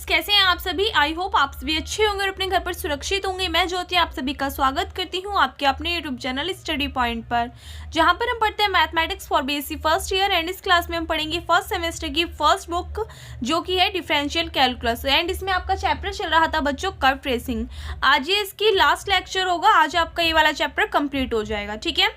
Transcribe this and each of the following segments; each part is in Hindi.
फ्रेंड्स, कैसे हैं आप सभी। आई होप आप सभी अच्छे होंगे और अपने घर पर सुरक्षित होंगे। मैं ज्योति आप सभी का स्वागत करती हूं आपके अपने यूट्यूब चैनल स्टडी पॉइंट पर, जहां पर हम पढ़ते हैं mathematics for BSc first year. And इस क्लास में हम पढ़ेंगे फर्स्ट सेमेस्टर की फर्स्ट बुक जो कि है डिफरेंशियल कैलकुलस। एंड इसमें आपका चैप्टर चल रहा था बच्चों कर्व ट्रेसिंग। आज ये इसकी लास्ट लेक्चर होगा, आज आपका ये वाला चैप्टर कंप्लीट हो जाएगा। ठीक है,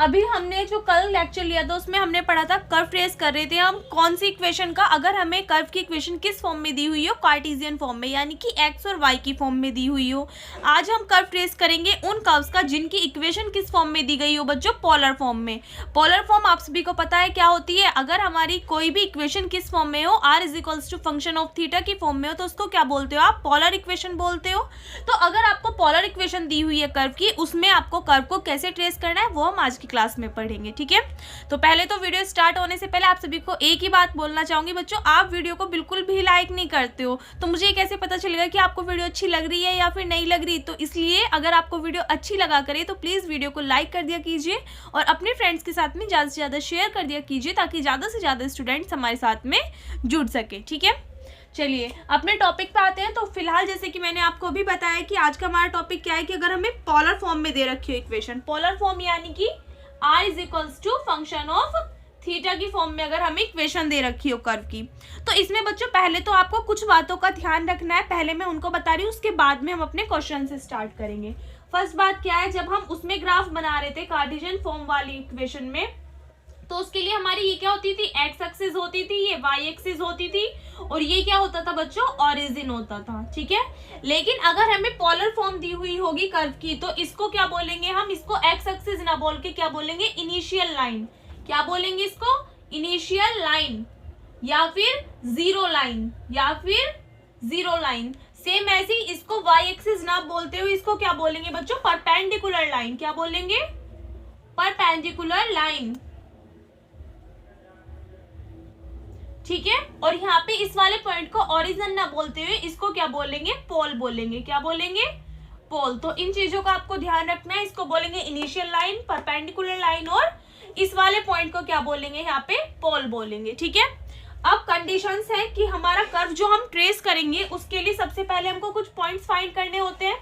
अभी हमने जो कल लेक्चर लिया था उसमें हमने पढ़ा था कर्व ट्रेस कर रहे थे हम कौन सी इक्वेशन का, अगर हमें कर्व की इक्वेशन किस फॉर्म में दी हुई हो, कार्टेशियन फॉर्म में, यानी कि एक्स और वाई की फॉर्म में दी हुई हो। आज हम कर्व ट्रेस करेंगे उन कर्व्स का जिनकी इक्वेशन किस फॉर्म में दी गई हो बच्चों, पोलर फॉर्म में। पोलर फॉर्म आप सभी को पता है क्या होती है। अगर हमारी कोई भी इक्वेशन किस फॉर्म में हो, r is equals to function of theta की फॉर्म में हो, तो उसको क्या बोलते हो आप, पोलर इक्वेशन बोलते हो। तो अगर आपको पोलर इक्वेशन दी हुई है कर्व की, उसमें आपको कर्व को कैसे ट्रेस करना है वो हम आज की क्लास में पढ़ेंगे। ठीक है, तो पहले तो वीडियो स्टार्ट होने से पहले आप सभी को एक ही बात बोलना चाहूंगी बच्चों, आप वीडियो को बिल्कुल भी लाइक नहीं करते हो तो मुझे कैसे पता चलेगा कि आपको वीडियो अच्छी लग रही है या फिर नहीं लग रही। तो इसलिए अगर आपको वीडियो अच्छी लगा करे तो प्लीज़ वीडियो को लाइक कर दिया कीजिए और अपने फ्रेंड्स के साथ में ज़्यादा से ज़्यादा शेयर कर दिया कीजिए ताकि ज़्यादा से ज़्यादा स्टूडेंट्स हमारे साथ में जुड़ सके। ठीक है, चलिए अपने टॉपिक पे आते हैं। तो फिलहाल जैसे कि मैंने आपको अभी बताया कि आज का हमारा टॉपिक क्या है कि अगर हमें पोलर फॉर्म में दे रखी हो इक्वेशन, पोलर फॉर्म यानी कि r is equals to function of theta की फॉर्म में अगर हमें इक्वेशन दे रखी हो कर्व की, तो इसमें बच्चों पहले तो आपको कुछ बातों का ध्यान रखना है। पहले मैं उनको बता रही हूँ, उसके बाद में हम अपने क्वेश्चन से स्टार्ट करेंगे। फर्स्ट बात क्या है, जब हम उसमें ग्राफ बना रहे थे कार्टेशियन फॉर्म वाली इक्वेशन में, तो उसके लिए हमारी ये क्या होती थी, एक्स एक्सिस होती थी, ये वाई एक्सिस होती थी और ये क्या होता था बच्चों, ओरिजिन होता था। ठीक है, लेकिन अगर हमें पोलर फॉर्म दी हुई होगी कर्व की तो इसको क्या बोलेंगे हम, इसको एक्स एक्सिस ना बोल के क्या बोलेंगे, इनिशियल लाइन। क्या बोलेंगे इसको, इनिशियल लाइन या फिर जीरो लाइन, या फिर जीरो लाइन। सेम ऐसे ही इसको वाई एक्सिस ना बोलते हुए इसको क्या बोलेंगे बच्चों, परपेंडिकुलर लाइन। क्या बोलेंगे, परपेंडिकुलर लाइन। ठीक है, और यहाँ पे इस वाले पॉइंट को ओरिजिन ना बोलते हुए इसको क्या बोलेंगे, पोल बोलेंगे। क्या बोलेंगे, पोल। तो इन चीजों का आपको ध्यान रखना है, इसको बोलेंगे इनिशियल लाइन, परपेंडिकुलर लाइन, और इस वाले पॉइंट को क्या बोलेंगे, यहाँ पे पोल बोलेंगे। ठीक है, अब कंडीशंस है कि हमारा कर्व जो हम ट्रेस करेंगे उसके लिए सबसे पहले हमको कुछ पॉइंट्स फाइंड करने होते हैं।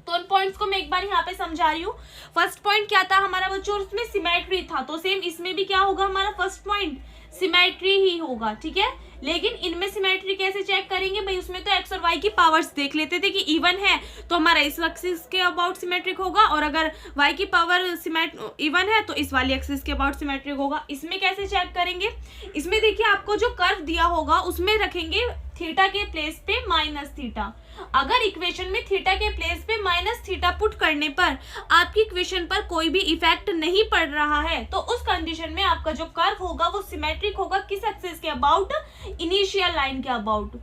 तो उन पॉइंट्स को मैं एक बार यहाँ पे समझा रही हूँ। फर्स्ट पॉइंट क्या था हमारा बच्चों, उसमें सिमेट्री था, तो सेम इसमें भी क्या होगा हमारा फर्स्ट पॉइंट, सिमेट्री ही होगा। ठीक है, लेकिन इनमें सिमेट्री कैसे चेक करेंगे भाई, उसमें तो एक्स और वाई की पावर्स देख लेते थे कि इवन है तो हमारा इस एक्सिस के अबाउट सिमेट्रिक होगा, और अगर वाई की पावर इवन है तो इस वाली एक्सिस के अबाउट सिमेट्रिक होगा। इसमें कैसे चेक करेंगे, इसमें देखिए आपको जो कर्व दिया होगा उसमें रखेंगे थीटा के प्लेस पे माइनस थीटा। अगर इक्वेशन में थीटा के प्लेस पे माइनस थीटा पुट करने पर आपकी इक्वेशन पर कोई भी इफेक्ट नहीं पड़ रहा है तो उस कंडीशन में आपका जो कर्व होगा वो सिमेट्रिक होगा। किस एक्सिस के अबाउट, इनिशियल लाइन के अबाउट।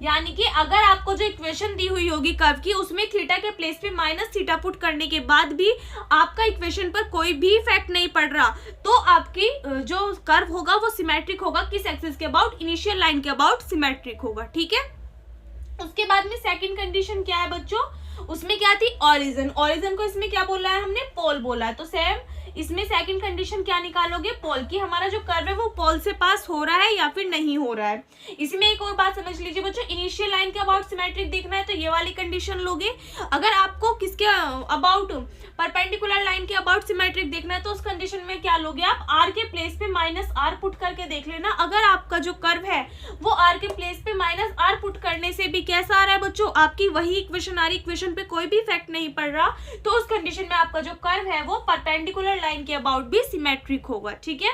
यानी कि अगर आपको जो इक्वेशन दी हुई होगी कर्व की उसमें थीटा के प्लेस पे माइनस थीटा पुट करने के बाद भी आपका इक्वेशन पर कोई भी इफेक्ट नहीं पड़ रहा तो आपकी जो कर्व होगा वो सिमेट्रिक होगा। किस एक्सिस के अबाउट, इनिशियल लाइन के अबाउट सिमेट्रिक होगा। ठीक है, उसके बाद में सेकंड कंडीशन क्या है बच्चों, उसमें क्या थी, ओरिजिन। ओरिजिन को इसमें क्या बोला है हमने, पोल बोला है। तो सेम इसमें सेकंड कंडीशन क्या निकालोगे, पोल की। हमारा जो कर्व है वो पोल से पास हो रहा है या फिर नहीं हो रहा है। इसमें एक और बात समझ लीजिए बच्चों, इनिशियल लाइन के अबाउट सिमेट्रिक देखना है तो ये वाली कंडीशन लोगे। अगर आपको किसके अबाउट, परपेंडिकुलर लाइन के अबाउट सिमेट्रिक देखना है तो उस कंडीशन में क्या लोगे आप, आर के प्लेस पे माइनस आर पुट करके देख लेना। अगर आपका जो कर्व है वो आर के प्लेस पे माइनस आर पुट करने से भी कैसा आ रहा है बच्चों, आपकी वही इक्वेशन आ रही, इक्वेशन पे कोई भी इफेक्ट नहीं पड़ रहा, तो उस कंडीशन में आपका जो कर्व है वो परपेंडिकुलर लाइन के अबाउट भी सिमेट्रिक होगा। ठीक है,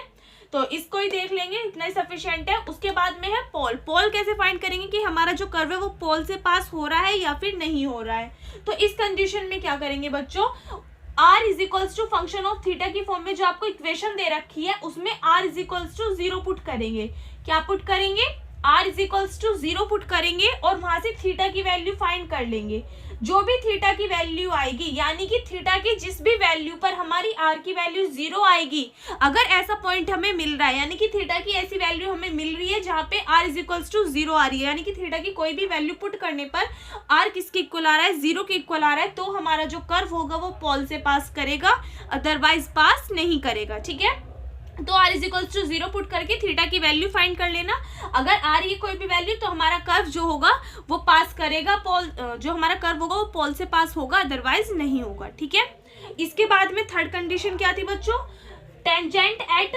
तो इसको ही देख लेंगे, इतना ही सफिशिएंट है। उसके बाद में है पोल। पोल कैसे फाइंड करेंगे कि हमारा जो कर्व है वो पोल से पास हो रहा है या फिर नहीं हो रहा है। तो इस कंडीशन में क्या करेंगे बच्चों, r is equals to function of theta की फॉर्म में जो आपको इक्वेशन दे रखी है उसमें r is equals to 0 put करेंगे। क्या पुट करेंगे, r is equals to 0 put करेंगे और वहां से थीटा की वैल्यू फाइंड कर लेंगे। जो भी थीटा की वैल्यू आएगी, यानी कि थीटा की जिस भी वैल्यू पर हमारी r की वैल्यू 0 आएगी, अगर ऐसा पॉइंट हमें मिल रहा है, यानी कि थीटा की ऐसी वैल्यू हमें मिल रही है जहां पे r इज इक्वल्स टू 0 आ रही है, यानी कि थीटा की कोई भी वैल्यू पुट करने पर r किसके इक्वल आ रहा है, 0 के इक्वल आ रहा है, तो हमारा जो कर्व होगा वो पोल से पास करेगा, अदरवाइज पास नहीं करेगा। ठीक है, तो r is equals to 0 put करके थीटा की वैल्यू फाइंड कर लेना। अगर आ रही है कोई भी वैल्यू तो हमारा कर्व जो होगा वो पास करेगा पोल, जो हमारा कर्व होगा वो पोल से पास होगा, अदरवाइज नहीं होगा। ठीक है, इसके बाद में थर्ड कंडीशन क्या थी बच्चों, टेंजेंट एट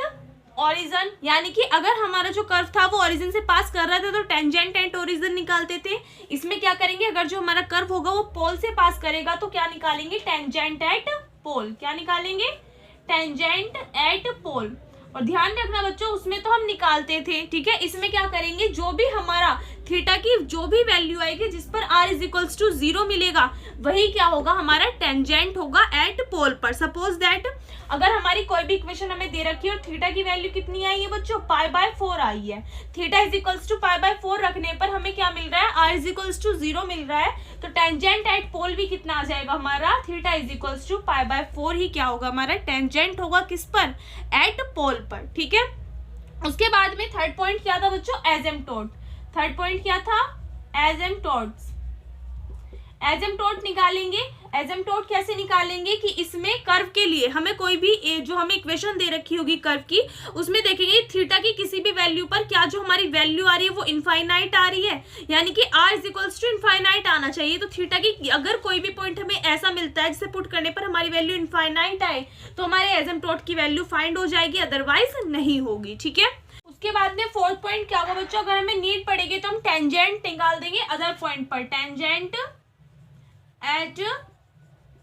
ओरिजिन, यानी कि अगर हमारा जो कर्व था वो ओरिजिन से पास कर रहा था तो टेंजेंट एट ओरिजिन निकालते थे। इसमें क्या करेंगे, अगर जो हमारा कर्व होगा वो पोल से पास करेगा तो क्या निकालेंगे, टेंजेंट एट पोल। क्या निकालेंगे, टेंजेंट एट पोल। और ध्यान रखना बच्चों, उसमें तो हम निकालते थे, ठीक है। इसमें क्या करेंगे, जो भी हमारा थीटा की जो भी वैल्यू आएगी जिस पर r इज इक्वल्स टू 0 मिलेगा वही क्या होगा, हमारा टेंजेंट होगा एट पोल पर। सपोज दैट अगर हमारी कोई भी इक्वेशन हमें दे रखी है और थीटा की वैल्यू कितनी आई है बच्चों, π/4 आई है। थीटा इज इक्वल्स टू π/4 रखने पर हमें क्या मिल रहा है, r इज इक्वल्स टू 0 मिल रहा है। तो टेंजेंट एट पोल भी कितना आ जाएगा हमारा, थीटा इज इक्वल्स टू π/4 ही क्या होगा, हमारा टेंजेंट होगा किस पर, एट पोल पर। ठीक है, उसके बाद में थर्ड पॉइंट क्या था बच्चों, एसिम्प्टोट। थर्ड पॉइंट क्या था, एसिम्प्टोट्स। एसिम्प्टोट निकालेंगे। एसिम्प्टोट कैसे निकालेंगे कि इसमें कर्व के लिए हमें कोई भी जो हमें इक्वेशन दे रखी होगी कर्व की, उसमें देखेंगे थीटा की किसी भी वैल्यू पर क्या जो हमारी वैल्यू आ रही है वो इनफाइनाइट आ रही है, यानी कि r is equals to infinite आना चाहिए। तो थीटा की अगर कोई भी पॉइंट हमें ऐसा मिलता है जिसे पुट करने पर हमारी वैल्यू इनफाइनाइट आए तो हमारे एसिम्प्टोट की वैल्यू फाइंड हो जाएगी, अदरवाइज नहीं होगी। ठीक है, उसके बाद में फोर्थ पॉइंट क्या होगा बच्चों, अगर हमें नीड पड़ेगी तो हम टेंजेंट निकाल देंगे अदर पॉइंट पर, टेंजेंट एट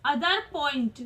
अदर पॉइंट।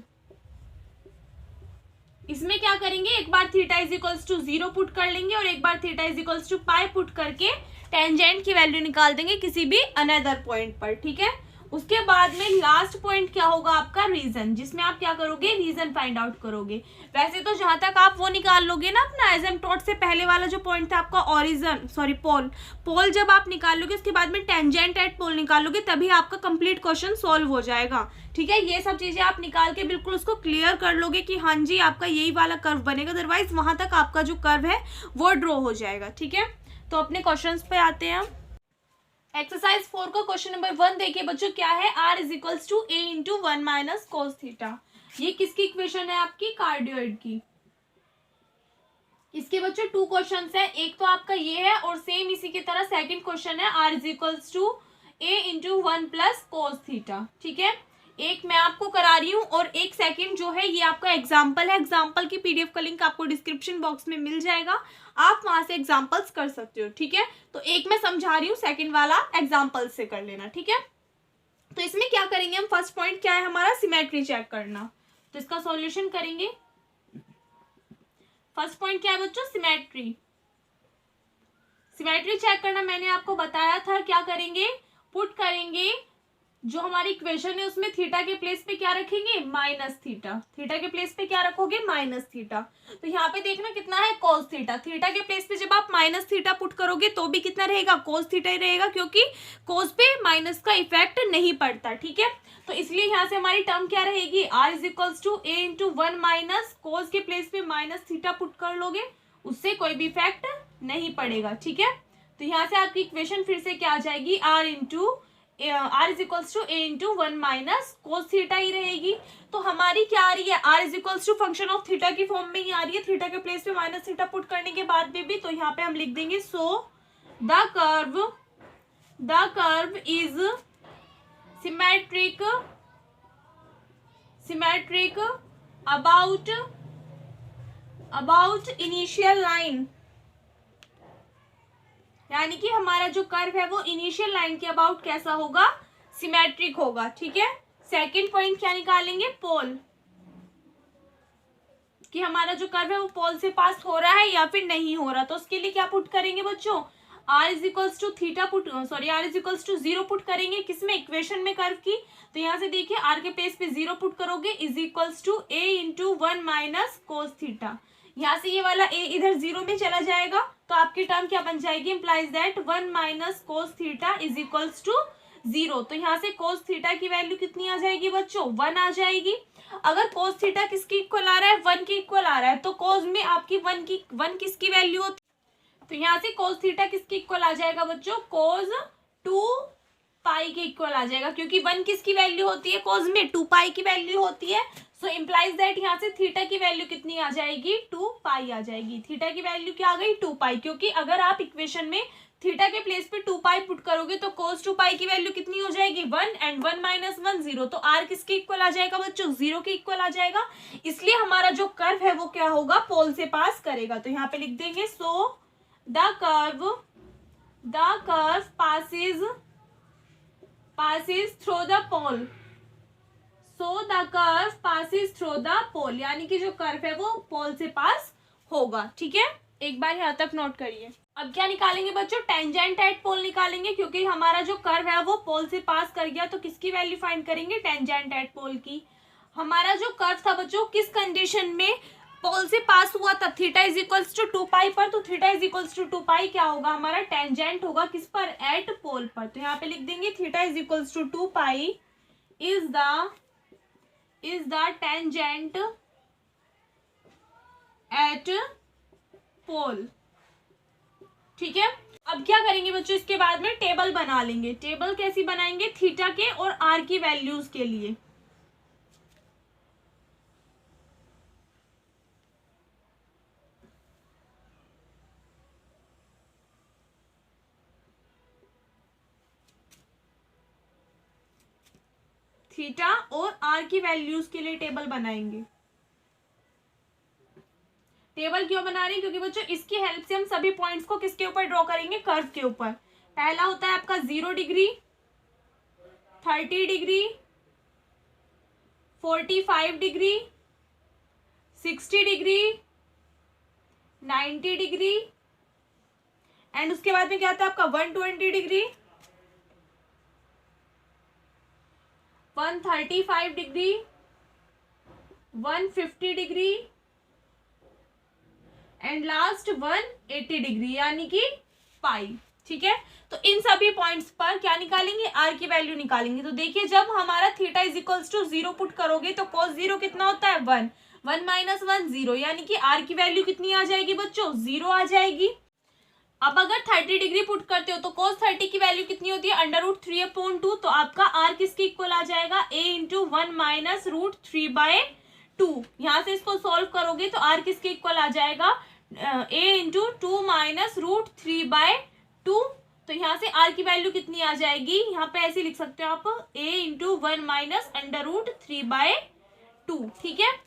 इसमें क्या करेंगे, एक बार theta is equals to 0 put कर लेंगे और एक बार theta is equals to pi put करके टेंजेंट की वैल्यू निकाल देंगे किसी भी अनदर पॉइंट पर। ठीक है, उसके बाद में लास्ट पॉइंट क्या होगा आपका, रीजन, जिसमें आप क्या करोगे, रीजन फाइंड आउट करोगे। वैसे तो जहां तक आप वो निकाल लोगे ना अपना एसिम्प्टोट से पहले वाला जो पॉइंट था आपका ओरिजिन, सॉरी पोल, पोल जब आप निकाल लोगे उसके बाद में टेंजेंट एट पोल निकालोगे तभी आपका कंप्लीट क्वेश्चन सॉल्व हो जाएगा। ठीक है, ये सब चीजें आप निकाल के बिल्कुल उसको क्लियर कर लोगे कि हाँ जी आपका यही वाला कर्व बनेगा, अदरवाइज वहां तक आपका जो कर्व है वो ड्रॉ हो जाएगा। ठीक है, तो अपने क्वेश्चन पे आते हैं हम। एक्सरसाइज 4 का क्वेश्चन नंबर 1 देखिए बच्चों, क्या है, r is equals to a into 1 minus cos theta. ये किसकी इक्वेशन है आपकी, कार्डियोइड की। इसके बच्चों 2 क्वेश्चन है, एक तो आपका ये है और सेम इसी की तरह सेकंड क्वेश्चन है r is equals to a into 1 plus cos theta. ठीक है, एक मैं आपको करा रही हूँ और एक सेकंड जो है ये आपका एग्जाम्पल है। एग्जाम्पल की पीडीएफ का लिंक आपको डिस्क्रिप्शन बॉक्स में मिल जाएगा, आप वहां से एग्जाम्पल्स कर सकते हो। ठीक है, तो एक मैं समझा रही हूँ, सेकंड वाला एग्जाम्पल से कर लेना। ठीक है, तो इसमें क्या करेंगे हम, फर्स्ट पॉइंट क्या है हमारा, सिमेट्री चेक करना। तो इसका सॉल्यूशन करेंगे। फर्स्ट पॉइंट क्या है बच्चों, सिमेट्री। सिमेट्री चेक करना मैंने आपको बताया था, क्या करेंगे, पुट करेंगे जो हमारी इक्वेशन है उसमें थीटा के प्लेस पे क्या रखेंगे, माइनस थीटा। थीटा के प्लेस पे क्या रखोगे, माइनस थीटा। तो यहाँ पे देखना कितना है, कोस थीटा। थीटा के प्लेस पे जब आप माइनस थीटा पुट करोगे तो भी कितना रहेगा, कोस थीटा ही रहेगा, क्योंकि कोस पे माइनस का इफेक्ट नहीं पड़ता। ठीक है, तो इसलिए यहाँ से हमारी टर्म क्या रहेगी, r is equals to a into 1 minus cos के प्लेस पे माइनस थीटा पुट कर लोगे, उससे कोई भी इफेक्ट नहीं पड़ेगा। ठीक है, तो यहाँ से आपकी इक्वेशन फिर से क्या आ जाएगी, r is equals to a into 1 minus cos theta ही रहेगी। तो हमारी क्या आ रही है, r is equals to function of theta की फॉर्म में ही आ रही है, थीटा के प्लेस पे माइनस थीटा पुट करने के बाद में भी। तो यहाँ पे हम लिख देंगे, so the curve is symmetric about initial line, यानी कि हमारा जो कर्व है वो इनिशियल लाइन के अबाउट कैसा होगा, सिमेट्रिक होगा। ठीक है, सेकंड पॉइंट क्या निकालेंगे, पोल, कि हमारा जो कर्व है वो पोल से पास हो रहा है या फिर नहीं हो रहा। तो उसके लिए क्या पुट करेंगे बच्चों, r is equals to theta put, sorry r is equals to 0 put करेंगे, किसमें, इक्वेशन में, कर्व की। तो यहाँ से देखिए r के प्लेस पे 0 पुट करोगे, is equals to a into 1 minus cos theta. यहाँ से ये वाला a इधर 0 में चला जाएगा, तो आपकी टर्म क्या बन जाएगी, implies that 1 minus cos theta is equals to 0। तो यहाँ से कोस थीटा की वैल्यू कितनी आ जाएगी बच्चों, 1 आ जाएगी। अगर कोस थीटा किसकी इक्वल आ रहा है, 1 के इक्वल आ रहा है, तो कोस में आपकी 1 किसकी वैल्यू होती है, तो यहाँ से कोस थीटा किसकी इक्वल आ जाएगा बच्चों, कोस 2 पाई के इक्वल आ जाएगा, क्योंकि 1 किसकी वैल्यू होती है कॉज में, 2 पाई की वैल्यू होती है। सो इम्प्लाइज दैट यहाँ से थीटा की वैल्यू कितनी आ जाएगी, 2 पाई आ जाएगी। थीटा की वैल्यू क्या आ गई, 2 पाई, क्योंकि अगर आप इक्वेशन में थीटा के प्लेस पे 2 पाई पुट करोगे तो cos 2 पाई की वैल्यू कितनी हो जाएगी, 1 एंड 1 माइनस 1 0। तो r किसके इक्वल आ जाएगा बच्चों, 0 के इक्वल आ जाएगा। इसलिए हमारा जो कर्व है वो क्या होगा, पोल से पास करेगा। तो यहाँ पे लिख देंगे so the curve passes through the pole, so the curve passes through the pole, यानी कि जो कर्व है वो पोल से पास होगा। ठीक है, एक बार यहाँ तक नोट करिए। अब क्या निकालेंगे बच्चों, टेंजेंट एट पोल निकालेंगे, क्योंकि हमारा जो कर्व है वो पोल से पास कर गया। तो किसकी वैल्यू फाइंड करेंगे, टेंजेंट एट पोल की। हमारा जो कर्व था बच्चों किस कंडीशन में पोल से पास हुआ था, थीटा इज इक्वल्स टू 2 पाई पर। तो थीटा इज इक्वल्स टू 2 पाई क्या होगा, हमारा टेंजेंट होगा किस पर, एट पोल पर। तो यहाँ पे लिख देंगे theta is equals to 2 pi is the tangent at pole. ठीक है, अब क्या करेंगे बच्चों, इसके बाद में टेबल बना लेंगे। टेबल कैसी बनाएंगे, थीटा के और आर की वैल्यूज के लिए। थीटा और आर की वैल्यूज के लिए टेबल बनाएंगे। टेबल क्यों बना रहे हैं, क्योंकि बच्चों इसकी हेल्प से हम सभी पॉइंट्स को किसके ऊपर ड्रॉ करेंगे, कर्व के ऊपर। पहला होता है आपका 0 degree, 30 degree, 45 degree, 60 degree, 90 degree, and उसके बाद में क्या आता है आपका 120 degree, 135 degree, 150 degree and last 180 degree, यानी कि पाई। ठीक है, तो इन सभी पॉइंट्स पर क्या निकालेंगे, आर की वैल्यू निकालेंगे। तो देखिए जब हमारा theta is equals to 0 put करोगे तो cos 0 कितना होता है, 1, 1 माइनस 1 0, यानी कि आर की वैल्यू कितनी आ जाएगी बच्चों, 0 आ जाएगी। अब अगर 30 डिग्री पुट करते हो तो cos 30 की वैल्यू कितनी होती है, √3/2। तो आपका आर किसके इक्वल आ जाएगा, a इंटू 1 माइनस √3/2। यहाँ से इसको सॉल्व करोगे तो आर किसके इक्वल आ जाएगा, a इंटू 2 माइनस √3/2। तो यहाँ से आर की वैल्यू कितनी आ जाएगी, यहाँ पे ऐसे लिख सकते हो आप, a इंटू 1 माइनस √3/2। ठीक है,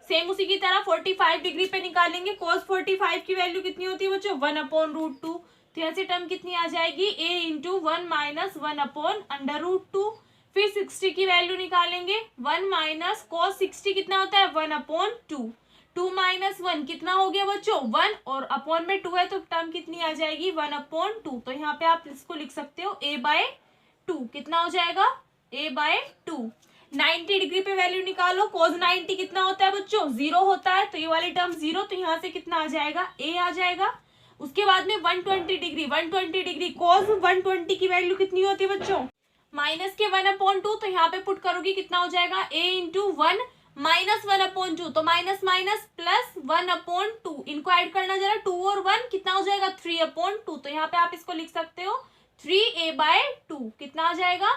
सेम उसी की तरह 45 डिग्री पे निकालेंगे। cos 45 की वैल्यू कितनी होती है बच्चों, 1/√2। तो यहाँ से टर्म कितनी आ जाएगी, a इंटू 1 माइनस 1/√2। फिर 60 की वैल्यू निकालेंगे, 1 माइनस cos 60 कितना होता है, 1/2। 2 माइनस 1 कितना हो गया बच्चों, 1, और अपॉन में 2 है तो टर्म कितनी आ जाएगी, 1/2। तो यहाँ पे आप इसको लिख सकते हो a/2। कितना हो जाएगा, a/2। 90 डिग्री पे वैल्यू निकालो, cos 90 कितना होता है बच्चों, 0 होता है। तो ये वाली टर्म 0, तो यहाँ से कितना आ जाएगा, a आ जाएगा। उसके बाद में 120 डिग्री cos 120 की वैल्यू कितनी होती है बच्चों, माइनस के 1/2। तो यहाँ पे पुट करोगी कितना हो जाएगा, a इंटू 1 माइनस 1/2। तो माइनस माइनस प्लस 1/2, इनको ऐड करना जरा, 2 और 1 कितना हो जाएगा, 3/2। तो यहाँ पे आप इसको लिख सकते हो 3a/2। कितना आ जाएगा,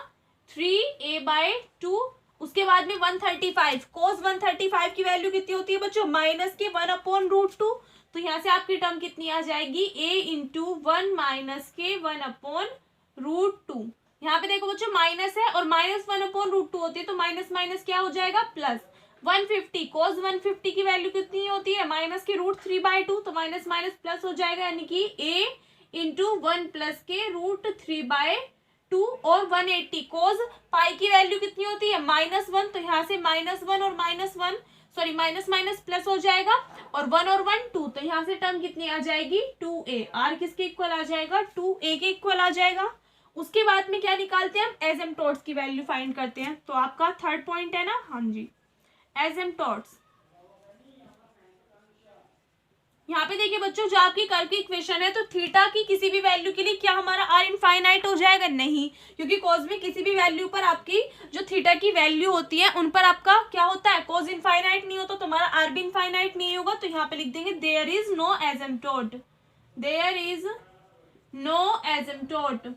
3a/2। उसके बाद में 135, cos 135 की वैल्यू कितनी होती है बच्चों, माइनस के 1/√2। तो यहाँ से आपकी टर्म कितनी आ जाएगी, a इंटू 1 माइनस के 1/√2। यहाँ पे देखो बच्चों माइनस है और माइनस 1/√2 होती है, तो माइनस माइनस क्या हो जाएगा, प्लस। 150, cos 150 की वैल्यू कितनी होती है, माइनस के √3/2। तो माइनस माइनस प्लस हो जाएगा, यानी कि a इंटू 1 प्लस के √3/2। और 180, cos पाई की वैल्यू कितनी होती है, -1। तो यहाँ से -1 और -1, सॉरी माइनस माइनस प्लस हो जाएगा, और 1 और 1 2। तो यहाँ से टर्म कितनी आ जाएगी, 2a। आर किसके इक्वल आ जाएगा, 2a के इक्वल आ जाएगा। उसके बाद में क्या निकालते हैं हम, एसिम्पटोट्स की वैल्यू फाइंड करते हैं। तो आपका थर्ड पॉइंट है ना, हाँ जी, एसिम्पटोट्स। यहाँ पे देखिए बच्चों, जो आपकी कर्व की इक्वेशन है, तो थीटा की किसी भी वैल्यू के लिए क्या हमारा आर इनफाइनाइट हो जाएगा, नहीं, क्योंकि कॉज में किसी भी वैल्यू पर आपकी जो थीटा की वैल्यू होती है उन पर आपका क्या होता है, कॉज इनफाइनाइट नहीं होता, तो हमारा आर भी इनफाइनाइट नहीं होगा। तो यहाँ पे लिख देंगे there is no asymptote, there is no asymptote.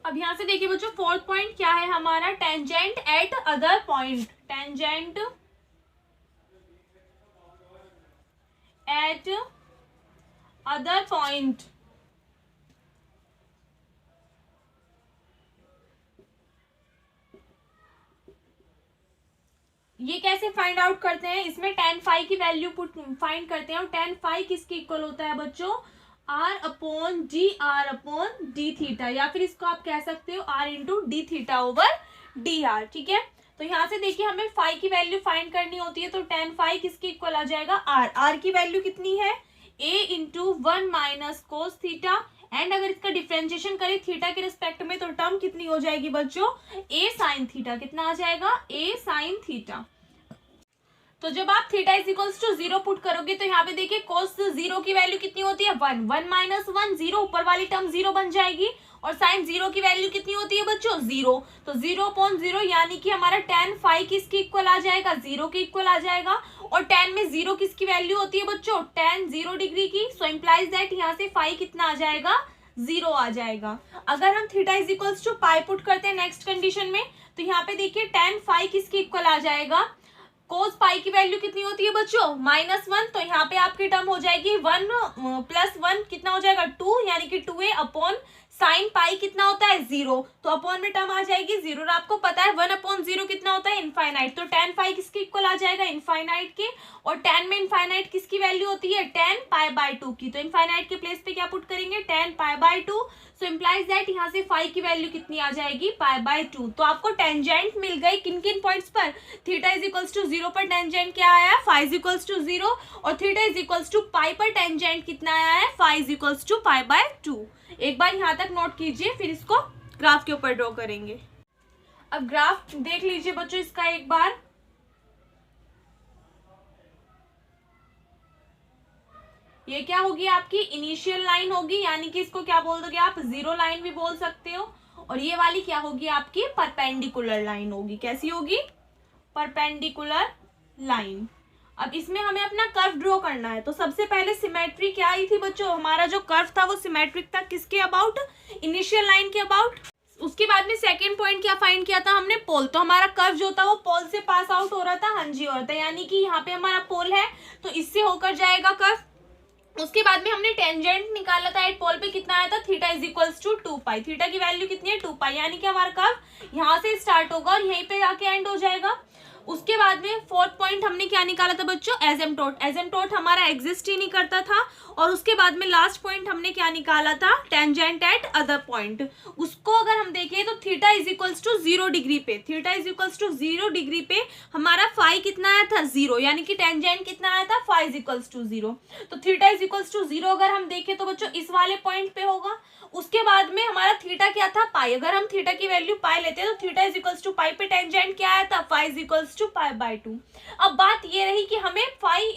अब यहाँ से देखिए बच्चों, फोर्थ पॉइंट क्या है हमारा, tangent at other point, tangent at other point. ये कैसे फाइंड आउट करते हैं, इसमें tan फाई की वैल्यू फाइंड करते हैं, और tan फाई किसके इक्वल होता है बच्चों, r अपॉन डी थीटा, या फिर इसको आप कह सकते हो r into D theta over D R. ठीक है, तो यहाँ से देखिए हमें फाई की वैल्यू फाइंड करनी होती है, तो tan फाई किसके इक्वल आ जाएगा, r की वैल्यू कितनी है, a into 1 minus cos theta, and अगर इसका डिफ्रेंशिएशन करें थीटा के रिस्पेक्ट में तो टर्म कितनी हो जाएगी बच्चों, a साइन थीटा, कितना आ जाएगा, a साइन थीटा। तो जब आप theta is equals to 0 put करोगे तो यहाँ पे देखिए कोस 0 की वैल्यू कितनी होती है, 1, 1 माइनस 1 0, ऊपर वाली टर्म 0 बन जाएगी, और साइन 0 की वैल्यू कितनी होती है बच्चों, 0, तो 0/0 यानी कि हमारा tan फाई किसके इक्वल आ जाएगा, 0 के इक्वल आ जाएगा, और tan में 0 किसकी वैल्यू होती है बच्चों, tan 0 डिग्री की, सो इम्प्लाइज दैट यहाँ से फाई कितना आ जाएगा, 0 आ जाएगा। अगर हम theta is equals to pi put करते हैं नेक्स्ट कंडीशन में, तो यहाँ पे देखिए tan फाई किसके इक्वल आ जाएगा, कोस पाई की वैल्यू कितनी होती है बच्चों, -1, तो यहाँ पे आपकी टर्म हो जाएगी 1 + 1 कितना हो जाएगा, 2, यानी कि 2a अपॉन साइन पाई कितना होता है, 0, तो अपॉन में टर्म आ जाएगी 0, और आपको पता है 1/0 कितना होता है, इनफाइनाइट, तो tan फाई किसके इक्वल आ जाएगा, इनफाइनाइट के, और tan में इनफाइनाइट किसकी वैल्यू होती है, tan π/2 की, तो इनफाइनाइट के प्लेस पे क्या पुट करेंगे, tan π/2, सो इम्प्लाइज दैट यहाँ से फाई की वैल्यू कितनी आ जाएगी, π/2। तो आपको टेंजेंट मिल गई किन किन पॉइंट्स पर, थीटा इज इक्वल्स टू 0 पर टेंजेंट क्या आया है, फाई इज इक्वल्स टू 0, और थीटा इज इक्वल्स टू पाई पर टेंजेंट कितना आया है, फाई इज इक्वल्स टू π/2। एक बार यहाँ तक नोट कीजिए, फिर इसको ग्राफ के ऊपर ड्रॉ करेंगे। अब ग्राफ देख लीजिए बच्चों इसका एक बार, ये क्या होगी आपकी इनिशियल लाइन होगी, यानी कि इसको क्या बोल दोगे आप, जीरो लाइन भी बोल सकते हो, और ये वाली क्या होगी आपकी परपेंडिकुलर लाइन होगी, कैसी होगी, परपेंडिकुलर लाइन। अब इसमें हमें अपना कर्व ड्रॉ करना है, तो सबसे पहले सिमेट्री क्या आई थी बच्चों, हमारा जो कर्व था वो सिमेट्रिक था किसके अबाउट, इनिशियल लाइन के अबाउट। उसके बाद में सेकंड पॉइंट क्या फाइंड किया था हमने, पोल, तो हमारा कर्व जो था वो पोल से पास आउट हो रहा था, हाँ जी हो रहा था, यानी कि यहाँ पे हमारा पोल है तो इससे होकर जाएगा कर्व। उसके बाद में हमने टेंजेंट निकाला था एट पोल पे, कितना आया था, theta is equals to 2π, theta की वैल्यू कितनी है, 2π, यानी कि हमारा कर्व यहाँ से स्टार्ट होगा और यहीं पे जाके एंड हो जाएगा। उसके बाद में फोर्थ पॉइंट हमने क्या निकाला था बच्चों, एजेम्प्टोट, एजेम्प्टोट हमारा एग्जिस्ट ही नहीं करता था, और उसके बाद में लास्ट पॉइंट हमने क्या निकाला था, टेंजेंट एट अदर पॉइंट। उसको अगर हम देखें तो theta is equals to 0 degree पे, theta is equals to 0 degree पे हमारा फाई कितना आया था, 0, यानी कि टेंजेंट कितना आया था, फाई इज इक्वल्स टू 0, तो थीटा इज इक्वल्स टू 0 अगर हम देखें तो बच्चों इस वाले पॉइंट पे होगा। उसके बाद में हमारा थीटा क्या था, पाई, अगर हम थीटा की वैल्यू पाई लेते हैं तो theta is equals to pi पे टेंजेंट क्या आया था, फाई इज इक्वल्स टू π/2। अब बात ये रही कि हमें phi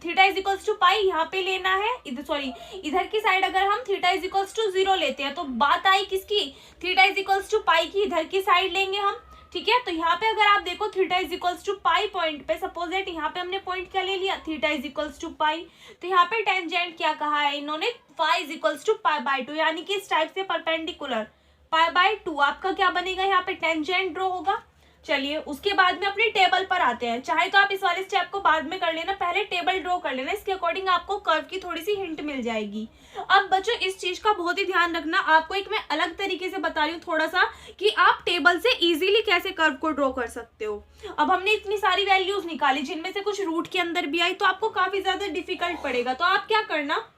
theta is equals to pi यहाँ पे लेना है, इधर की साइड अगर हम थीटा इज इक्वल्स टू 0 लेते हैं तो बात आई किसकी, थीटा इज इक्वल्स टू पाई की, इधर की साइड लेंगे हम, ठीक है। तो यहाँ पे अगर आप देखो theta is equals to pi point पे, सपोज दैट यहाँ पे हमने पॉइंट क्या ले लिया, theta is equals to pi, तो यहाँ पे टेंजेंट क्या कहा है इन्होंने, फाई इज इक्वल्स टू π/2, यानी कि इस टाइप से परपेंडिकुलर π/2 आपका क्या बनेगा, यहाँ पे टेंजेंट ड्रॉ होगा। चलिए उसके बाद में अपनी टेबल पर आते हैं, चाहे तो आप इस वाले स्टेप को बाद में कर लेना, पहले टेबल ड्रॉ कर लेना, इसके अकॉर्डिंग आपको कर्व की थोड़ी सी हिंट मिल जाएगी। अब बच्चों इस चीज का बहुत ही ध्यान रखना, आपको एक मैं अलग तरीके से बता रही हूँ थोड़ा सा, कि आप टेबल से इजीली कैसे कर्व को ड्रॉ कर सकते हो। अब हमने इतनी सारी वैल्यूज निकाली जिनमें से कुछ रूट के अंदर भी आई, तो आपको काफी ज्यादा डिफिकल्ट पड़ेगा, तो आप क्या करना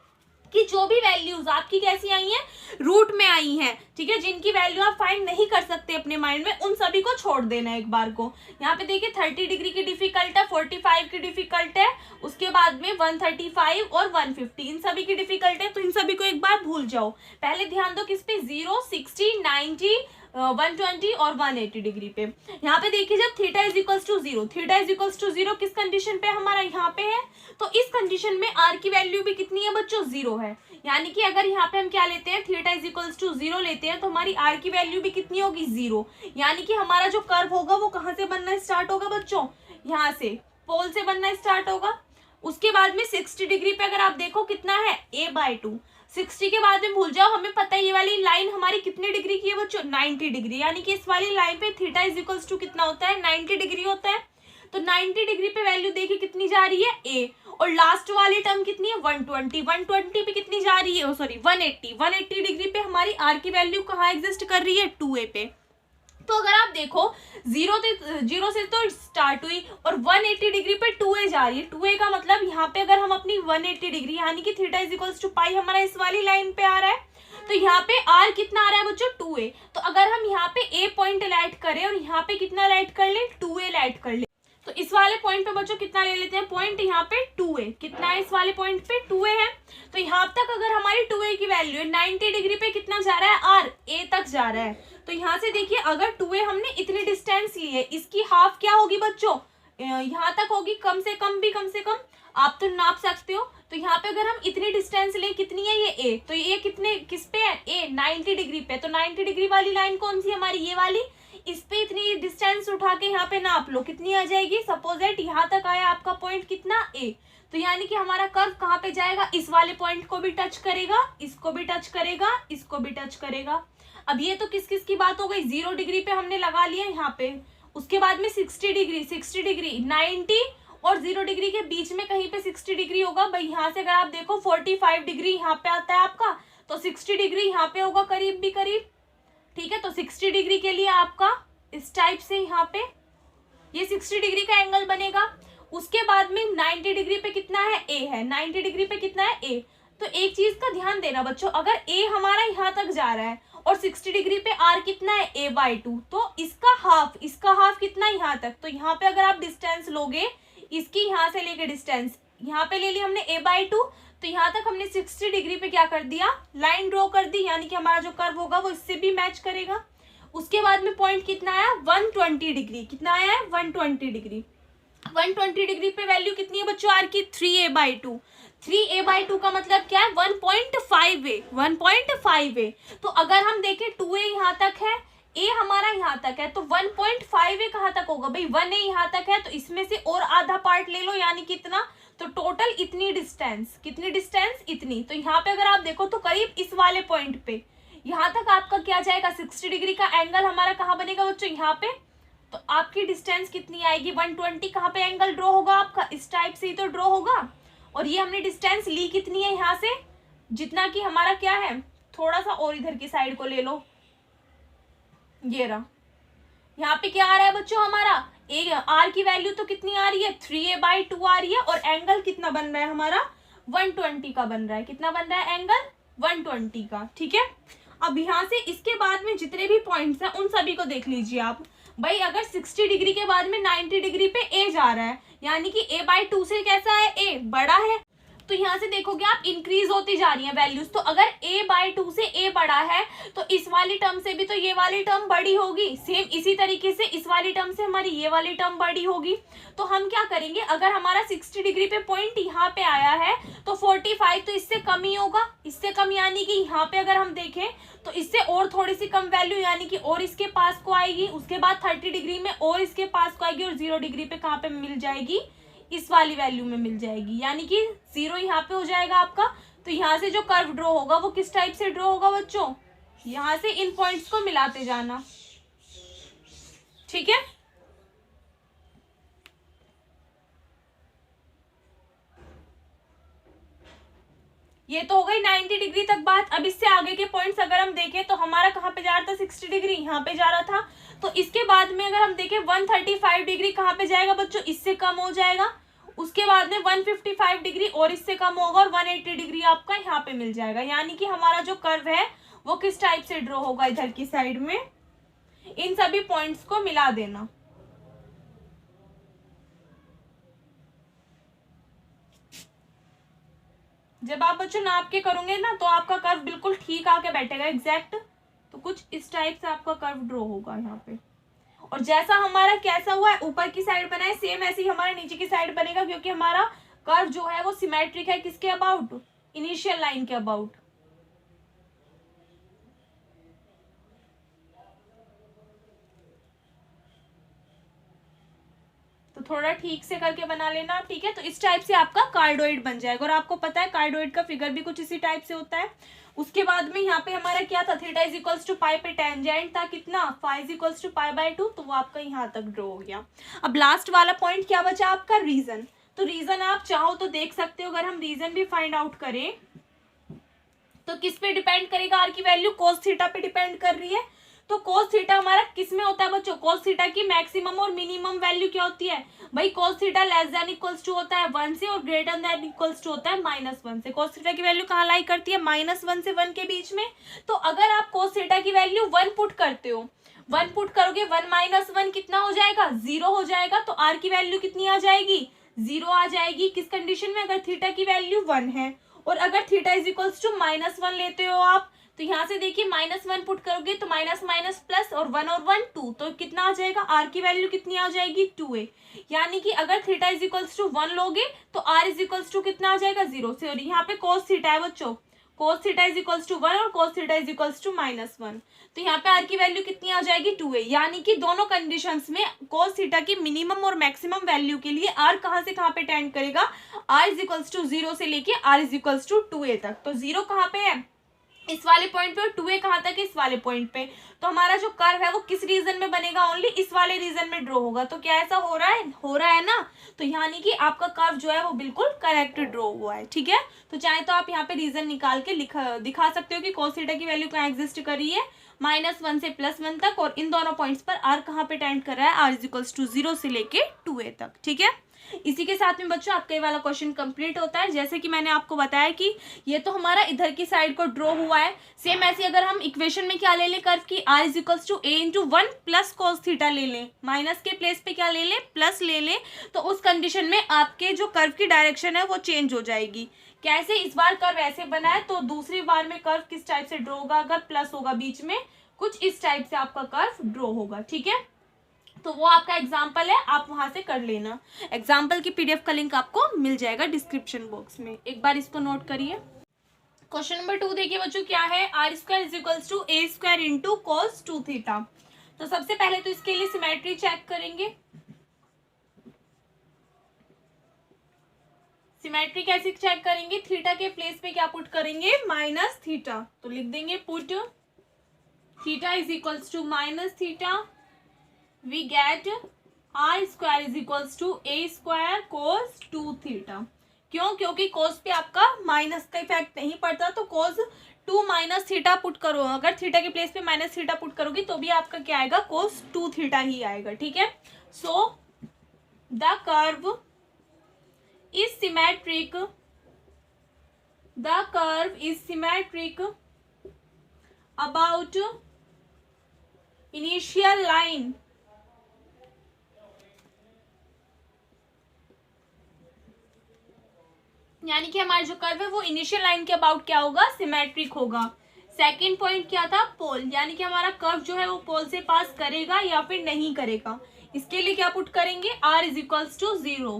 कि जो भी वैल्यूज आपकी कैसी आई हैं, रूट में आई हैं, ठीक है, जिनकी वैल्यू आप फाइंड नहीं कर सकते अपने माइंड में, उन सभी को छोड़ देना है एक बार को। यहाँ पे देखिए 30 डिग्री की डिफिकल्ट है, 45 की डिफिकल्ट है, उसके बाद में 135 और 150 इन सभी की डिफिकल्ट है, तो इन सभी को एक बार भूल जाओ, पहले ध्यान दो किस पे, 0, 60, 90, 120 और 180 डिग्री पे। यहाँ पे देखिए जब theta is equals to 0, theta is equals to 0 किस कंडीशन पे हमारा यहाँ पे है, तो इस कंडीशन में आर की वैल्यू भी कितनी है बच्चों, 0 है, यानी कि अगर यहाँ पे हम क्या लेते हैं, थीटा इज इक्वल्स टू 0 लेते हैं तो हमारी आर की वैल्यू भी कितनी होगी, 0, यानी कि हमारा जो कर्व होगा वो कहाँ से बनना स्टार्ट होगा बच्चों, यहाँ से पोल से बनना स्टार्ट होगा। उसके बाद में 60 डिग्री पे अगर आप देखो कितना है, a/2, 60 के बाद में भूल जाओ, हमें पता है ये वाली लाइन हमारी कितने डिग्री की है बच्चों, 90 डिग्री, यानी कि इस वाली लाइन पे थीटा इज इक्वल्स टू कितना होता है, 90 डिग्री होता है। तो 90 डिग्री पे वैल्यू देखिए कितनी जा रही है, ए, और लास्ट वाली टर्म कितनी है, 120, 120 पे कितनी जा रही है, सॉरी 180 डिग्री पे हमारी आर की वैल्यू कहाँ एग्जिस्ट कर रही है, 2a पे। तो अगर आप देखो जीरो से तो स्टार्ट हुई और 180 डिग्री पे 2a जा रही है, 2a का मतलब यहाँ पे अगर हम अपनी 180 डिग्री यानी कि थीटा इज इक्वल्स टू पाई हमारा इस वाली लाइन पे आ रहा है, तो यहाँ पे r कितना आ रहा है बच्चों, 2a। तो अगर हम यहाँ पे a पॉइंट ऐड करें और यहाँ पे कितना ऐड कर ले, 2a ऐड कर ले, तो इस वाले पॉइंट पे बच्चों कितना ले लेते हैं पॉइंट, यहाँ पे 2a, कितना है इस वाले पॉइंट पे, 2a है। तो यहाँ तक अगर हमारी 2a की वैल्यू है, 90 डिग्री पे कितना जा रहा है, r, a तक जा रहा है। तो यहाँ से देखिए अगर 2a हमने इतनी डिस्टेंस ली है, इसकी हाफ क्या होगी बच्चों, यहाँ तक होगी, कम से कम भी, कम से कम आप तो नाप सकते हो। तो यहाँ पे अगर हम इतनी डिस्टेंस लें, कितनी है ये a, तो ये कितने किस पे है, a 90 डिग्री पे। तो 90 डिग्री वाली लाइन कौन सी हमारी, ये वाली, इस पे इतनी डिस्टेंस उठा के यहाँ पे नाप लो, कितनी आ जाएगी, सपोज दैट यहाँ तक आया आपका पॉइंट कितना, a। तो यानी कि हमारा कर्व कहाँ पे जाएगा, इस वाले पॉइंट को भी टच करेगा, इसको भी टच करेगा, इसको भी टच करेगा। अब ये तो किस किस की बात हो गई, 0 डिग्री पे हमने लगा लिया यहाँ पे, उसके बाद में 60 डिग्री 90 और 0 डिग्री के बीच में कहीं पे 60 डिग्री होगा भाई। यहाँ से अगर आप देखो 45 डिग्री यहाँ पे आता है आपका, तो 60 डिग्री यहाँ पे होगा करीब भी करीब, ठीक है। तो 60 डिग्री के लिए आपका इस टाइप से यहाँ पे ये 60 डिग्री का एंगल बनेगा। उसके बाद में 90 डिग्री पे कितना है, a है, 90 डिग्री पे कितना है, a। तो एक चीज का ध्यान देना बच्चों, अगर a हमारा यहाँ तक जा रहा है और 60 डिग्री पे r कितना है, a/2, तो इसका हाफ कितना है यहाँ तक। तो यहाँ पे अगर आप डिस्टेंस लोगे, इसकी यहाँ से लेके डिस्टेंस यहाँ पे ले ली हमने a/2, तो यहाँ तक हमने 60 डिग्री पे क्या कर दिया, लाइन ड्रॉ कर दी, यानी कि हमारा जो कर्व होगा वो इससे भी मैच करेगा। उसके बाद में पॉइंट कितना आया, 120 डिग्री, कितना आया है, 120 डिग्री। 120 डिग्री पे वैल्यू कितनी है बच्चों आर की, 3a/2। 3a/2 का मतलब क्या है, 1.5a, 1.5a। तो अगर हम देखें 2a यहाँ तक है, a हमारा यहाँ तक है, तो 1.5a कहाँ तक होगा भाई, 1a यहाँ तक है, तो इसमें से और आधा पार्ट ले लो, यानी कितना, तो टोटल इतनी डिस्टेंस, कितनी डिस्टेंस, इतनी। तो यहाँ पे अगर आप देखो तो करीब इस वाले पॉइंट पे यहाँ तक आपका क्या जाएगा, 60 डिग्री का एंगल हमारा कहाँ बनेगा बच्चों, यहाँ पे। तो आपकी डिस्टेंस कितनी आएगी, 120। कहाँ पे एंगल ड्रॉ होगा आपका, इस टाइप से ही तो ड्रॉ होगा। और ये हमने डिस्टेंस ली कितनी है यहाँ से, जितना कि हमारा क्या है, थोड़ा सा और इधर की साइड को ले लो, ये रहा। यहाँ पे क्या आ रहा है बच्चों हमारा, आर की वैल्यू तो कितनी आ रही है, 3a/2 आ रही है, और एंगल कितना बन रहा है हमारा, 120 का बन रहा है। कितना बन रहा है एंगल, 120 का, ठीक है। अब यहाँ से इसके बाद में जितने भी पॉइंट्स हैं उन सभी को देख लीजिए आप भाई। अगर 60 डिग्री के बाद में 90 डिग्री पे a जा रहा है, यानी कि a/2 से कैसा है, a बड़ा है। तो यहाँ से देखोगे आप इंक्रीज होती जा रही है वैल्यूज। तो अगर a/2 से a बड़ा है, तो इस वाली टर्म से भी तो ये वाली टर्म बड़ी होगी। सेम इसी तरीके से इस वाली टर्म से हमारी ये वाली टर्म बड़ी होगी। तो हम क्या करेंगे, अगर हमारा 60 डिग्री पे पॉइंट यहाँ पे आया है, तो 45 तो इससे कम ही होगा, इससे कम, यानी कि यहाँ पे अगर हम देखें तो इससे और थोड़ी सी कम वैल्यू, यानी कि और इसके पास को आएगी। उसके बाद 30 डिग्री में और इसके पास को आएगी, और 0 डिग्री पे कहाँ पे मिल जाएगी, इस वाली वैल्यू में मिल जाएगी, यानी कि 0 यहाँ पे हो जाएगा आपका। तो यहाँ से जो कर्व ड्रॉ होगा वो किस टाइप से ड्रॉ होगा बच्चों, यहाँ से इन पॉइंट्स को मिलाते जाना, ठीक है। ये तो हो गई 90 डिग्री तक बात। अब इससे आगे के पॉइंट्स अगर हम देखें तो हमारा कहाँ पे जा रहा था, 60 डिग्री यहाँ पे जा रहा था। तो इसके बाद में अगर हम देखें 135 डिग्री कहाँ पे जाएगा बच्चों, इससे कम हो जाएगा। उसके बाद में 155 डिग्री और इससे कम होगा, और 180 डिग्री आपका यहाँ पे मिल जाएगा। यानी कि हमारा जो कर्व है वो किस टाइप से ड्रॉ होगा, इधर की साइड में इन सभी पॉइंट्स को मिला देना। जब आप बच्चों नाप के करोगे ना, तो आपका कर्व बिल्कुल ठीक आके बैठेगा एग्जैक्ट। तो कुछ इस टाइप से आपका कर्व ड्रॉ होगा यहाँ पे। और जैसा हमारा कैसा हुआ है, ऊपर की साइड बना है, सेम ऐसे ही हमारा नीचे की साइड बनेगा, क्योंकि हमारा कर्व जो है वो सिमेट्रिक है, किसके अबाउट, इनिशियल लाइन के अबाउट। तो थोड़ा ठीक से करके बना लेना, ठीक है। तो इस टाइप से आपका कार्डोइड बन जाएगा, और आपको पता है कार्डोइड का फिगर भी कुछ इसी टाइप से होता है। उसके बाद में यहाँ पे हमारा क्या था, theta is equals to pi पे टेंजेंट था कितना, phi is equals to pi by 2, तो वो आपका यहाँ तक ड्रॉ हो गया। अब लास्ट वाला पॉइंट क्या बचा आपका, रीजन। तो रीजन आप चाहो तो देख सकते हो, अगर हम रीजन भी फाइंड आउट करें तो किस पे डिपेंड करेगा, आर की वैल्यू कोस थीटा पे डिपेंड कर रही है। तो कोस थीटा हमारा किस में होता है बच्चों, कोस थीटा की मैक्सिमम और मिनिमम वैल्यू क्या होती है भाई, cos theta less than equals to होता है 1 से, और ग्रेटर देन इक्वल्स टू होता है -1 से। कोस थीटा की वैल्यू कहाँ लाई करती है, -1 से 1 के बीच में। तो अगर आप कोस थीटा की वैल्यू 1 पुट करते हो, 1 पुट करोगे, 1 - 1 कितना हो जाएगा, 0 हो जाएगा। तो आर की वैल्यू कितनी आ जाएगी, 0 आ जाएगी। किस कंडीशन में, अगर थीटा की वैल्यू 1 है, और अगर थीटा इज इक्वल्स टू -1 लेते हो आप, तो यहाँ से देखिए -1 पुट करोगे तो माइनस माइनस प्लस, और 1 और 1 2, तो कितना आ जाएगा, आर की वैल्यू कितनी आ जाएगी 2a। यानी कि अगर थीटा इज इक्वल्स टू 1 लोगे तो आर इज इक्वल्स टू कितना आ जाएगा 0 से। और यहाँ पे कोस थीटा है बच्चों, cos theta is equals to 1 और cos theta is equals to -1, तो यहाँ पे आर की वैल्यू कितनी आ जाएगी 2a। यानी कि दोनों कंडीशंस में कोस थीटा की मिनिमम और मैक्सिमम वैल्यू के लिए आर कहाँ से कहाँ पे टेंड करेगा, आर इज इक्वल्स टू 0 से लेके are is equals to 2a तक। तो 0 कहाँ पे है, इस वाले पॉइंट पे, और 2a कहाँ तक है, इस वाले पॉइंट पे। तो हमारा जो कर्व है वो किस रीजन में बनेगा, ओनली इस वाले रीजन में ड्रॉ होगा। तो क्या ऐसा हो रहा है ना। तो यानी कि आपका कर्व जो है वो बिल्कुल करेक्ट ड्रॉ हुआ है, ठीक है। तो चाहे तो आप यहाँ पे रीजन निकाल के दिखा सकते हो कि कोस थीटा की वैल्यू कहाँ एग्जिस्ट कर रही है, -1 से +1 तक, और इन दोनों पॉइंट्स पर आर कहाँ पे टेंड कर रहा है, आर इज इक्वल्स टू 0 से लेके 2a तक, ठीक है। इसी के साथ में बच्चों आपका ये वाला क्वेश्चन कंप्लीट होता है। जैसे कि मैंने आपको बताया कि ये तो हमारा इधर की साइड को ड्रॉ हुआ है। सेम ऐसे अगर हम इक्वेशन में क्या ले लें, कर्व की r is equals to a into 1 plus cos theta ले लें, माइनस के प्लेस पे क्या ले लें, प्लस ले लें, तो उस कंडीशन में आपके जो कर्व की डायरेक्शन है वो चेंज हो जाएगी। कैसे, इस बार कर्व ऐसे बना है, तो दूसरी बार में कर्व किस टाइप से ड्रॉ होगा, अगर प्लस होगा बीच में, कुछ इस टाइप से आपका कर्व ड्रॉ होगा, ठीक है। तो वो आपका एग्जाम्पल है, आप वहां से कर लेना। एग्जाम्पल की पीडीएफ का लिंक आपको मिल जाएगा डिस्क्रिप्शन बॉक्स में, एक बार इसको नोट करिए। क्वेश्चन नंबर 2 देखिए बच्चों, क्या है, r square is equals to a square into cos 2 theta. तो सबसे पहले तो इसके लिए सिमेट्री चेक करेंगे। सिमेट्री कैसे चेक करेंगे, थीटा के प्लेस पे क्या पुट करेंगे, माइनस थीटा। तो लिख देंगे put theta is equals to minus theta, we get r square is equals to a square cos 2 theta. क्यों, क्योंकि cos पे आपका माइनस का इफेक्ट नहीं पड़ता, तो cos 2 माइनस थीटा पुट करो, अगर थीटा के प्लेस पे माइनस थीटा पुट करोगी तो भी आपका क्या आएगा, cos 2 थीटा ही आएगा, ठीक है। सो the curve is symmetric, the curve is symmetric about initial line, यानी कि हमारा जो कर्व है वो इनिशियल लाइन के अबाउट क्या होगा, सिमेट्रिक होगा। सेकंड पॉइंट क्या था, पोल, यानी कि हमारा कर्व जो है वो पोल से पास करेगा या फिर नहीं करेगा। इसके लिए क्या पुट करेंगे, r is equals to 0,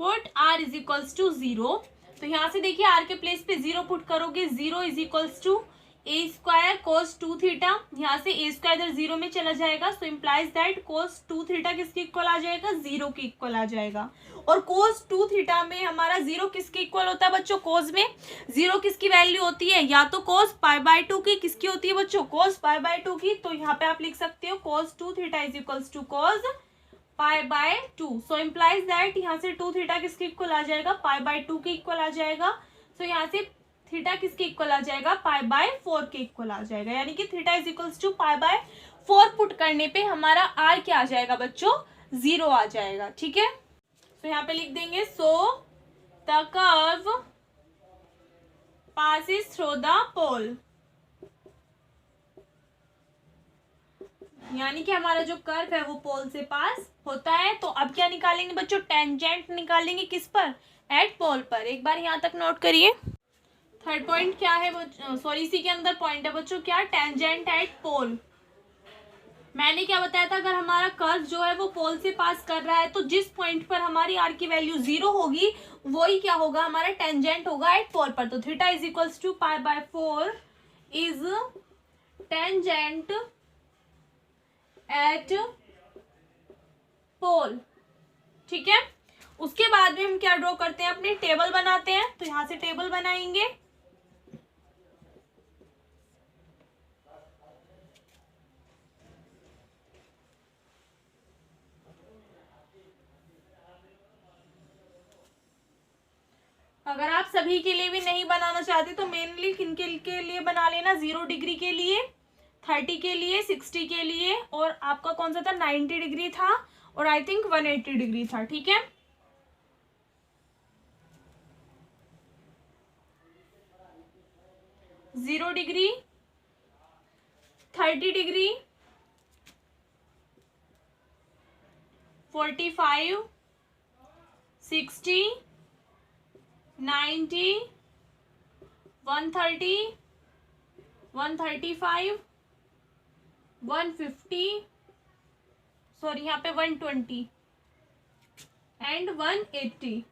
put r is equals to 0। तो यहाँ से देखिए r के प्लेस पे 0 पुट करोगे, 0 is equals to a square cos 2 theta. यहाँ से a स्क्वायर इधर 0 में चला जाएगा, so implies that cos 2 theta किसके इक्वल आ जाएगा, 0 के इक्वल आ जाएगा। और कोस 2 थीटा में हमारा 0 किसके इक्वल होता है बच्चों, कोस में 0 किसकी वैल्यू होती है, या तो कोस पाई बाय 2 की, किसकी होती है बच्चों, कोस पाई बाय 2 की। तो यहाँ पे आप लिख सकते हो cos 2 theta is equals to cos pi by 2। So implies that यहाँ से 2 थीटा किसके इक्वल आ जाएगा, पाई बाय 2 के इक्वल आ जाएगा। सो यहाँ से थीटा किसके इक्वल आ जाएगा, पाई बाय 4 के इक्वल आ जाएगा। यानी कि theta is equals to pi by 4 put करने पे हमारा आर क्या आ जाएगा बच्चों, 0 आ जाएगा, ठीक है। तो यहाँ पे लिख देंगे, so the curve passes through the pole, यानी कि हमारा जो कर्व है वो पोल से पास होता है। तो अब क्या निकालेंगे बच्चों, टेंजेंट निकालेंगे, किस पर, एट पोल पर। एक बार यहाँ तक नोट करिए। थर्ड पॉइंट क्या है, सॉरी इसी के अंदर पॉइंट है बच्चों, क्या, टेंजेंट एट पोल। मैंने क्या बताया था, अगर हमारा कर्व जो है वो पोल से पास कर रहा है तो जिस पॉइंट पर हमारी आर की वैल्यू 0 होगी वही क्या होगा, हमारा टेंजेंट होगा एट पोल पर। तो theta is equals to pi by 4 is tangent at pole, ठीक है। उसके बाद में हम क्या ड्रॉ करते हैं, अपनी टेबल बनाते हैं। तो यहाँ से टेबल बनाएंगे। अगर आप सभी के लिए भी नहीं बनाना चाहते तो मेनली किनके के लिए बना लेना, 0 डिग्री के लिए, 30 के लिए, 60 के लिए, और आपका कौन सा था, 90 डिग्री था, और आई थिंक 180 डिग्री था। ठीक है। जीरो डिग्री, 30 डिग्री, 45, 60, 90, 130, 135, 150, सॉरी यहाँ पे 120 एंड 180।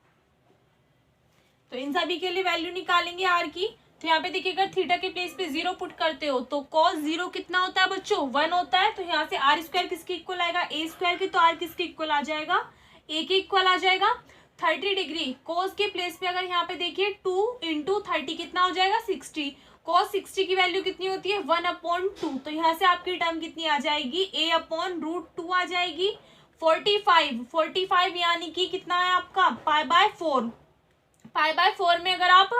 तो इन सभी के लिए वैल्यू निकालेंगे आर की। तो यहाँ पे देखिए, अगर थीटा के प्लेस पे 0 पुट करते हो तो कॉस 0 कितना होता है बच्चों, 1 होता है। तो यहाँ से आर स्क्वायर किसके इक्वल आएगा, ए स्क्वायर के। तो आर किसके इक्वल आ जाएगा, ए के इक्वल आ जाएगा। 30 डिग्री कॉस के प्लेस पे अगर यहाँ पे देखिए 2 इंटू 30 कितना हो जाएगा, 60। कॉस 60 की वैल्यू कितनी होती है, 1/2। तो यहाँ से आपकी टर्म कितनी आ जाएगी, a/√2 आ जाएगी। 45 यानी कि कितना है आपका, π/4। π/4 में अगर आप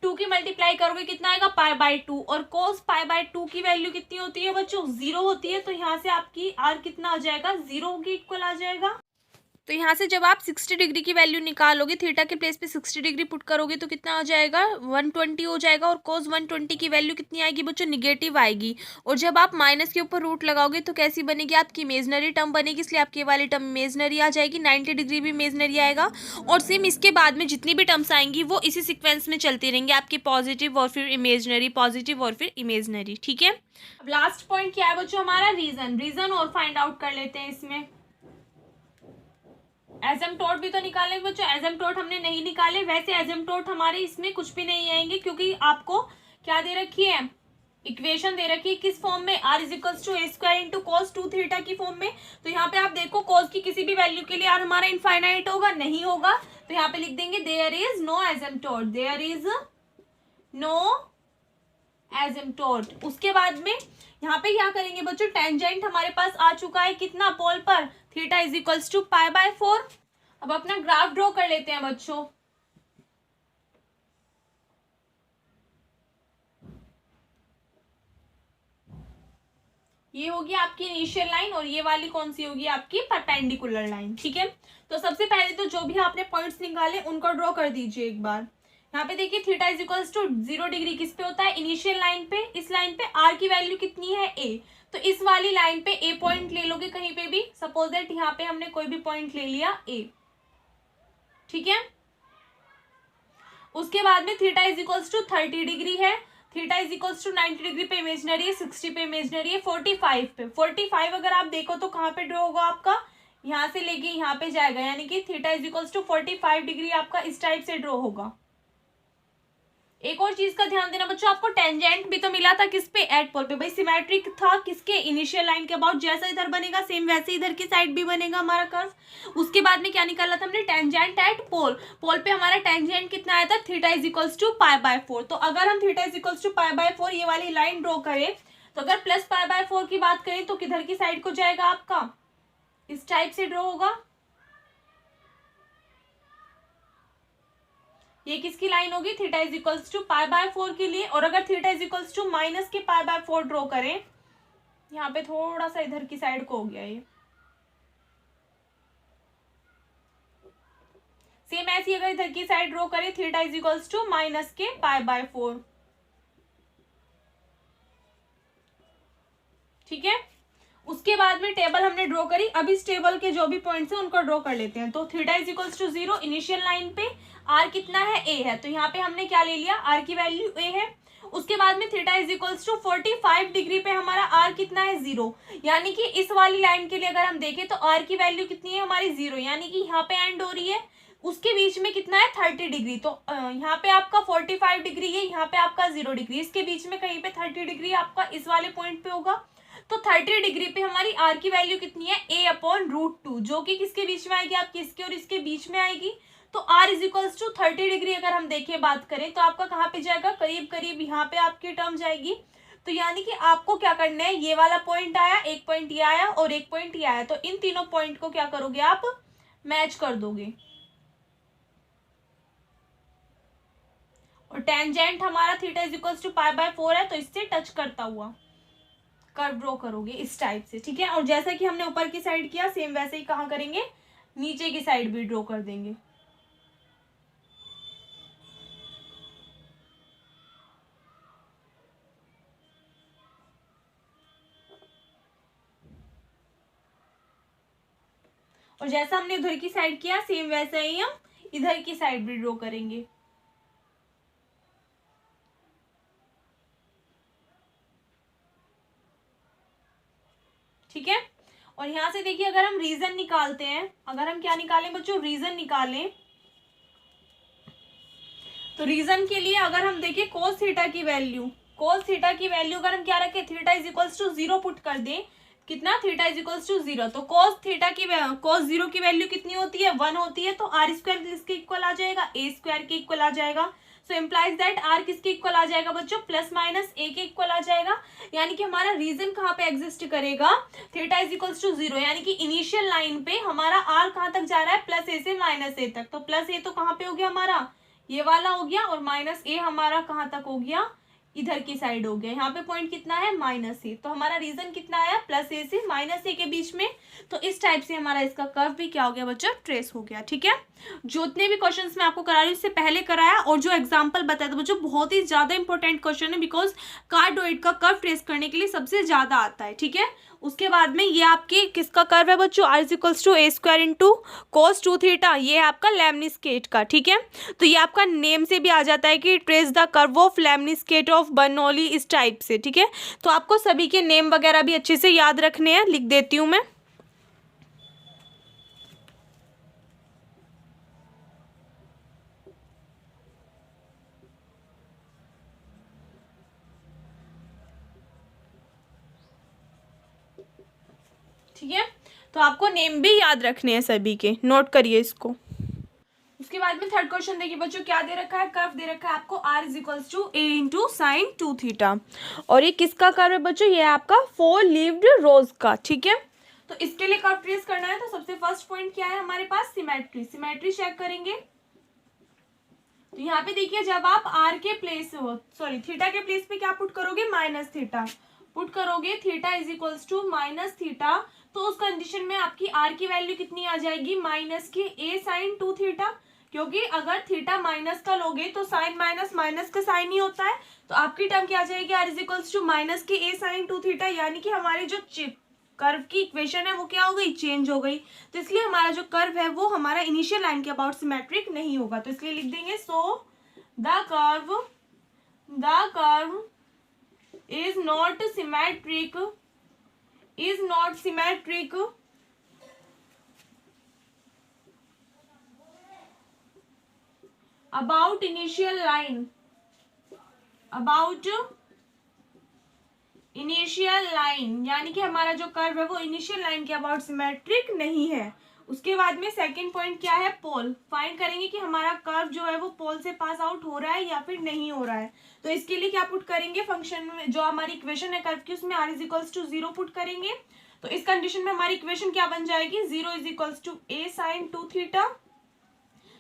2 की मल्टीप्लाई करोगे कितना आएगा, π/2। और cos π/2 की वैल्यू कितनी होती है बच्चों, 0 होती है। तो यहाँ से आपकी r कितना आ जाएगा, 0 के इक्वल आ जाएगा। तो यहाँ से जब आप 60 डिग्री की वैल्यू निकालोगे, थीटा के प्लेस पे 60 डिग्री पुट करोगे तो कितना हो जाएगा, 120 हो जाएगा। और cos 120 की वैल्यू कितनी आएगी बच्चों, निगेटिव आएगी। और जब आप माइनस के ऊपर रूट लगाओगे तो कैसी बनेगी, आपकी इमेजनरी टर्म बनेगी, इसलिए आपकी वाली टर्म इमेजनरी आ जाएगी। 90 डिग्री भी इमेजनरी आएगा। और सेम इसके बाद में जितनी भी टर्म्स आएंगी वो इसी सिक्वेंस में चलती रहेंगी, आपकी पॉजिटिव और फिर इमेजनरी, पॉजिटिव और फिर इमेजनरी। ठीक है। अब लास्ट पॉइंट क्या है बच्चों, हमारा रीजन और फाइंड आउट कर लेते हैं इसमें। एजम्प्टोट भी तो निकालेंगे बच्चों, एजम्प्टोट हमने नहीं निकाले। वैसे एजम्प्टोट हमारे इसमें कुछ भी नहीं आएंगे, क्योंकि आपको क्या दे रखी है, इक्वेशन दे रखी है किस फॉर्म में, r = a² into cos 2 theta की फॉर्म में। तो यहाँ पे आप देखो cos की किसी भी वैल्यू के लिए r हमारा इनफाइनाइट होगा, नहीं होगा। तो यहाँ पे लिख देंगे there is no asymptote, there is no asymptote. उसके बाद में यहाँ पे क्या करेंगे बच्चों, टेंजेंट हमारे पास आ चुका है कितना, पोल पर, थीटा = π/4। अब अपना ग्राफ ड्रॉ कर लेते हैं बच्चों। ये होगी आपकी इनिशियल लाइन और ये वाली कौन सी होगी, आपकी परपेंडिकुलर लाइन। ठीक है। तो सबसे पहले तो जो भी आपने पॉइंट्स निकाले उनको ड्रॉ कर दीजिए एक बार। यहाँ पे देखिए थीटा = 0 डिग्री किस पे होता है, इनिशियल लाइन पे। इस लाइन पे r की वैल्यू कितनी है, a। तो इस वाली लाइन पे a पॉइंट ले लोगे कहीं पे भी, सपोज दैट यहाँ पे हमने कोई भी पॉइंट ले लिया a। ठीक है। उसके बाद में थीटा = 30 डिग्री है, थीटा = 90 डिग्री पे इमेजनरी है, 60 पे इमेजनरी है, 45 पे। 45 अगर आप देखो तो कहाँ पे ड्रॉ होगा आपका, यहाँ से लेके यहाँ पे जाएगा, यानी कि थीटा = 45 डिग्री आपका इस टाइप से ड्रॉ होगा। एक और चीज का ध्यान देना बच्चों, आपको टेंजेंट भी तो मिला था किस पे, एट पोल पे। भाई सिमेट्रिक था किसके, इनिशियल लाइन के अबाउट। जैसा इधर बनेगा सेम वैसे इधर की साइड भी बनेगा हमारा कर्व। उसके बाद में क्या निकाला था हमने, टेंजेंट एट पोल। पोल पे हमारा टेंजेंट कितना आया था, थीटा = π/4। तो अगर हम थीटा = π/4 ये वाली लाइन ड्रॉ करें, तो अगर प्लस π/4 की बात करें तो किधर की साइड को जाएगा आपका, इस टाइप से ड्रॉ होगा। ये किसकी लाइन होगी, थीटा = π/4 के लिए। और अगर थीटा = माइनस के π/4 ड्रॉ करें, यहाँ पे थोड़ा सा इधर की साइड को हो गया ये, सेम ऐसी अगर इधर की साइड ड्रॉ करें, थीटा = माइनस के π/4। ठीक है। उसके बाद में टेबल हमने ड्रॉ करी। अब इस टेबल के जो भी पॉइंट्स हैं उनको ड्रॉ कर लेते हैं। तो थीटा = 0 इनिशियल लाइन पे, r कितना है, a है। तो यहाँ पे हमने क्या ले लिया, r की वैल्यू a है। उसके बाद में थीटा = 45 डिग्री पे हमारा r कितना है, 0। यानी कि इस वाली लाइन के लिए अगर हम देखें तो r की वैल्यू कितनी है हमारी, 0। यानी कि यहाँ पे एंड हो रही है, उसके बीच में कितना है, 30 डिग्री। तो यहाँ पे आपका 45 डिग्री है, यहाँ पे आपका 0 डिग्री, इसके बीच में कहीं पे 30 डिग्री आपका इस वाले पॉइंट पे होगा। तो 30 डिग्री पे हमारी आर की वैल्यू कितनी है, a/√2, जो कि किसके बीच में आएगी, आपकी इसके और इसके बीच में आएगी। तो r is equals to 30 degree अगर हम देखिए बात करें तो आपका कहाँ पे जाएगा, करीब करीब यहाँ पे आपकी टर्म जाएगी। तो यानी कि आपको क्या करना है, ये वाला पॉइंट आया, एक पॉइंट ये आया और एक पॉइंट ये आया, तो इन तीनों पॉइंट को क्या करोगे आप, मैच कर दोगे। और टेंजेंट हमारा थीटा इज इक्वल्स टू π/4 है, तो इससे टच करता हुआ कर्व ड्रॉ करोगे इस टाइप से, ठीक है। और जैसा कि हमने ऊपर की साइड किया सेम वैसे ही कहाँ करेंगे, नीचे की साइड भी ड्रॉ कर देंगे। और जैसा हमने उधर की साइड किया सेम वैसा ही हम इधर की साइड भी ड्रॉ करेंगे। ठीक है। और यहां से देखिए अगर हम रीजन निकालते हैं, अगर हम क्या निकालें बच्चों, रीजन निकालें, तो रीजन के लिए अगर हम देखें cos थीटा की वैल्यू, cos थीटा की वैल्यू अगर हम क्या रखें, theta is equals to 0 put कर दें, कितना, थीटा इज इक्वल्स टू 0, तो cos थीटा की cos 0 की वैल्यू कितनी होती है, 1 होती है, तो r स्क्वायर इसके इक्वल आ जाएगा, a स्क्वायर के इक्वल आ जाएगा। सो इम्प्लाइज दैट r किसके इक्वल आ जाएगा बच्चों, प्लस माइनस a के इक्वल आ जाएगा। यानी कि हमारा रीजन कहाँ पे एग्जिस्ट करेगा, थीटा इज इक्वल्स टू 0, यानी कि इनिशियल लाइन पे हमारा r कहाँ तक जा रहा है, प्लस a से माइनस a तक, तो प्लस a तो कहाँ पे हो गया हमारा, ये वाला हो गया, और माइनस a हमारा कहाँ तक हो गया, इधर की साइड हो गया। यहाँ पे पॉइंट कितना है, -a, तो हमारा रीजन कितना आया, प्लस a से माइनस a के बीच में। तो इस टाइप से हमारा इसका कर्व भी क्या हो गया बच्चों, ट्रेस हो गया। ठीक है, जितने भी क्वेश्चंस मैं आपको करा रही हूँ इससे पहले कराया, और जो एग्जांपल बताया था बच्चों बहुत ही ज्यादा इंपॉर्टेंट क्वेश्चन है, बिकॉज कार्डोइड का कर्व ट्रेस करने के लिए सबसे ज्यादा आता है। ठीक है, उसके बाद में ये आपकी किसका कर्व है बच्चों, r equals to a square into cos 2 theta, ये है आपका लेमनिस्केट का। ठीक है, तो ये आपका नेम से भी आ जाता है कि trace the curve of lemniscate of Bernoulli, इस टाइप से। ठीक है, तो आपको सभी के नेम वगैरह भी अच्छे से याद रखने हैं, लिख देती हूँ मैं। ठीक है, तो आपको नेम भी याद रखने हैं सभी के, नोट करिए इसको। उसके बाद में थर्ड क्वेश्चन देखिए बच्चों, क्या दे रखा है, कर्व दे रखा है आपको r is equals to a into sine 2 theta, और ये किसका कर्व है बच्चों, ये है आपका 4 लीव्ड रोज का। ठीक है, तो इसके लिए कर्व ट्रेस करना है, तो सबसे फर्स्ट पॉइंट क्या है हमारे पास, सिमेट्री, सिमेट्री चेक करेंगे। तो यहाँ पे देखिए जब आप r के प्लेस थीटा के प्लेस पे क्या पुट करोगे, माइनस थीटा पुट करोगे, theta is equals to minus theta, तो उस कंडीशन में आपकी r की वैल्यू कितनी आ जाएगी, माइनस की a साइन 2 थीटा, क्योंकि अगर थीटा माइनस का लोगे तो साइन माइनस माइनस का साइन ही होता है, तो आपकी टर्म क्या आ जाएगी, r is equals to minus की a साइन 2 थीटा, यानी कि हमारी जो कर्व की इक्वेशन है वो क्या हो गई, चेंज हो गई। तो इसलिए हमारा जो कर्व है वो हमारा इनिशियल लाइन के अबाउट सिमेट्रिक नहीं होगा, तो इसलिए लिख देंगे so the curve is not symmetric, about initial line, यानी कि हमारा जो कर्व है वो इनिशियल लाइन के अबाउट सिमेट्रिक नहीं है। उसके बाद में सेकंड पॉइंट क्या है, पोल, फाइंड करेंगे कि हमारा कर्व जो है वो पोल से पास आउट हो रहा है या फिर नहीं हो रहा है। तो इसके लिए क्या पुट करेंगे, फंक्शन में जो हमारी इक्वेशन है कर्व की उसमें r is equals to 0 put करेंगे। तो इस कंडीशन में हमारी इक्वेशन क्या बन जाएगी, 0 is equals to a sine 2 theta,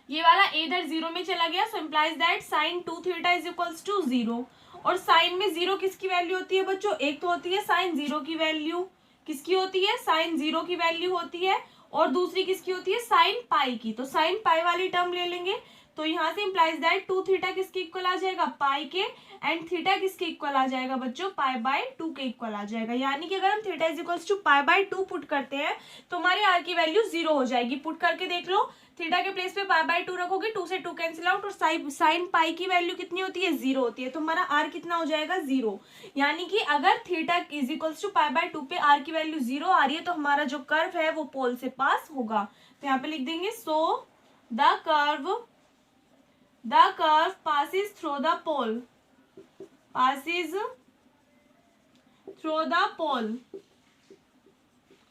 ये वाला a इधर 0 में चला गया, so implies that sine 2 theta is equals to 0। और साइन में 0 किसकी वैल्यू होती है बच्चों, एक तो होती है साइन 0 की वैल्यू, किसकी होती है, साइन 0 की वैल्यू होती है, और दूसरी किसकी होती है, साइन पाई की। तो साइन पाई वाली टर्म ले लेंगे, तो यहाँ से इम्प्लाइज दैट 2 थीटा किसके इक्वल आ जाएगा, पाई के, एंड थीटा किसके इक्वल आ जाएगा बच्चों, π/2 के इक्वल आ जाएगा। यानी कि अगर हम theta is equals to π/2 put करते हैं तो हमारे r की वैल्यू 0 हो जाएगी। पुट करके देख लो, थीटा के प्लेस पे π/2 रखोगे, 2 से 2 कैंसिल आउट, और साइन पाई की वैल्यू कितनी होती है, 0 होती है, तो हमारा r कितना हो जाएगा, 0। यानी कि अगर थीटा इज इक्वल्स टू π/2 पे r की वैल्यू 0 आ रही है तो हमारा जो कर्व है वो पोल से पास होगा। तो यहाँ पे लिख देंगे so the curve passes through the pole, through the pole.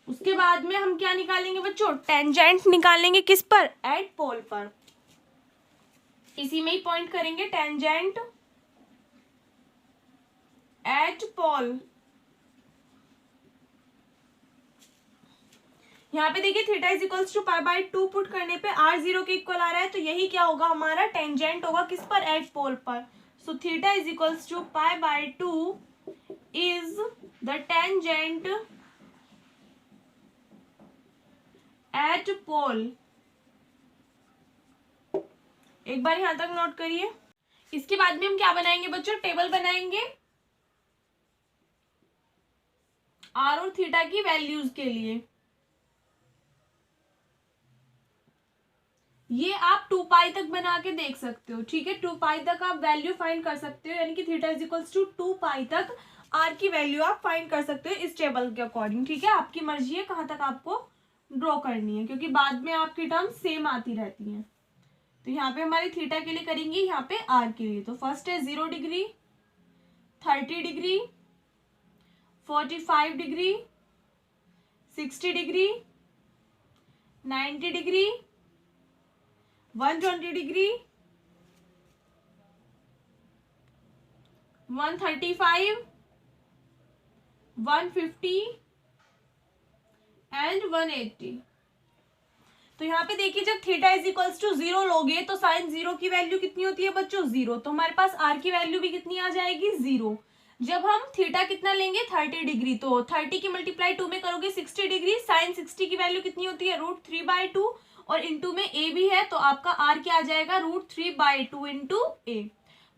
उसके बाद में हम क्या निकालेंगे बच्चों, टेंजेंट निकालेंगे किस पर, एट पोल पर। इसी में ही पॉइंट करेंगे, टेंजेंट एट पोल। यहाँ पे देखिए theta is equals to pi by 2 put करने पे r 0 के इक्वल आ रहा है, तो यही क्या होगा हमारा टेंजेंट होगा किस पर, एट पोल पर। So theta is equals to pi by 2 is the tangent at pole. एक बार यहां तक नोट करिए। इसके बाद में हम क्या बनाएंगे बच्चों, टेबल बनाएंगे आर और थीटा की वैल्यूज के लिए। ये आप 2 पाई तक बना के देख सकते हो, ठीक है। 2 पाई तक आप वैल्यू फाइंड कर सकते हो, यानी कि थीटा इज इक्वल्स टू 2 पाई तक आर की वैल्यू आप फाइंड कर सकते हो इस टेबल के अकॉर्डिंग, ठीक है। आपकी मर्जी है कहाँ तक आपको ड्रॉ करनी है, क्योंकि बाद में आपकी टर्म सेम आती रहती हैं। तो यहाँ पे हमारी थीटा के लिए करेंगे, यहाँ पे आर के लिए। तो फर्स्ट है 0 degree, 30 degree, 45 degree, 60 degree, 90 degree, 120 degree, 135, 150 and 180। तो यहाँ पे देखिए जब थीटा इज इक्वल्स टू 0 लोगे तो साइन 0 की वैल्यू कितनी होती है बच्चों, 0। तो हमारे पास आर की वैल्यू भी कितनी आ जाएगी, 0। जब हम थीटा कितना लेंगे 30 डिग्री, तो 30 की मल्टीप्लाई 2 में करोगे 60 डिग्री, साइन 60 की वैल्यू कितनी होती है, √3/2, और इंटू में ए भी है, तो आपका आर क्या आ जाएगा, √3/2 इंटू ए।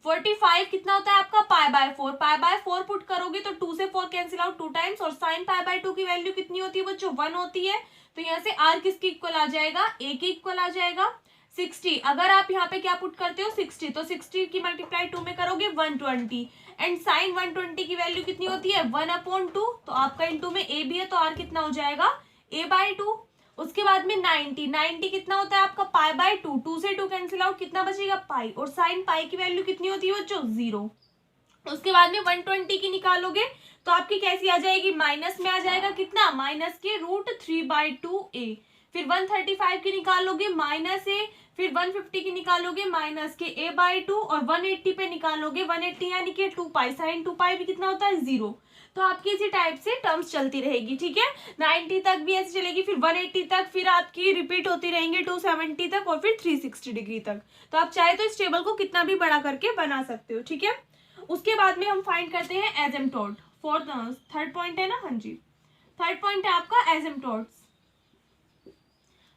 45 कितना होता है आपका, π/4, π/4 पुट करोगे तो 2 से 4 कैंसिल आउट 2 टाइम्स, और साइन π/2 की वैल्यू कितनी होती है बच्चों, 1 होती है। तो यहाँ से आर किसके इक्वल आ जाएगा, ए के इक्वल आ जाएगा। 60 अगर आप यहाँ पे क्या पुट करते हो 60, तो 60 की मल्टीप्लाई 2 में करोगे 120, एंड साइन 120 की वैल्यू कितनी होती है, 1/2। तो आपका इंटू में ए भी है, तो आर कितना हो जाएगा, a/2। उसके बाद में 90 कितना होता है आपका, π/2, 2 से 2 कैंसिल आउट, कितना बचेगा, पाई, और साइन पाई की वैल्यू कितनी होती है बच्चों, 0। उसके बाद में 120 की निकालोगे तो आपकी कैसी आ जाएगी, माइनस में आ जाएगा, कितना, माइनस के √3/2a। फिर 135 की निकालोगे माइनस ए, फिर 150 की निकालोगे माइनस के a/2, और 180 पे निकालोगे 180 यानी कि 2 पाई, साइन 2 पाई भी कितना होता है, 0। तो आपकी इसी टाइप से टर्म्स चलती रहेगी, ठीक है। 90 तक भी ऐसे चलेगी, फिर 180 तक, फिर आपकी रिपीट होती रहेंगी 270 तक, और फिर 360 डिग्री तक। तो आप चाहे तो इस टेबल को कितना भी बड़ा करके बना सकते हो, ठीक है। उसके बाद में हम फाइंड करते हैं एसिम्पटोट। थर्ड पॉइंट है ना, हाँ जी, थर्ड पॉइंट है आपका एसिम्पटोट्स।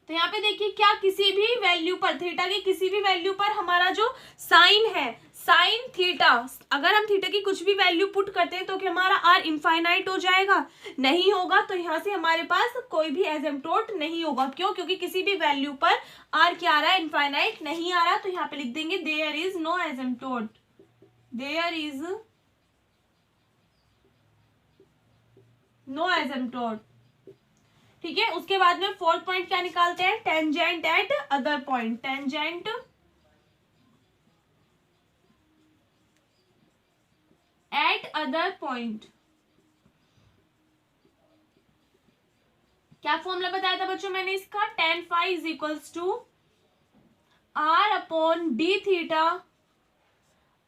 तो यहाँ पे देखिए क्या किसी भी वैल्यू पर, थीटा की किसी भी वैल्यू पर हमारा जो साइन है, साइन थीटा, अगर हम थीटा की कुछ भी वैल्यू पुट करते हैं तो क्या हमारा आर इनफाइनाइट हो जाएगा, नहीं होगा। तो यहाँ से हमारे पास कोई भी एसिम्पटोट नहीं होगा, क्यों, क्योंकि किसी भी वैल्यू पर आर क्या आ रहा है, इनफाइनाइट नहीं आ रहा। तो यहाँ पे लिख देंगे there is no asymptote, there is no asymptote, ठीक है। उसके बाद में फोर्थ पॉइंट क्या निकालते हैं, tangent at other point, tangent at other point. क्या फॉर्मूला बताया था बच्चों मैंने इसका, tan phi is equals to r upon d theta,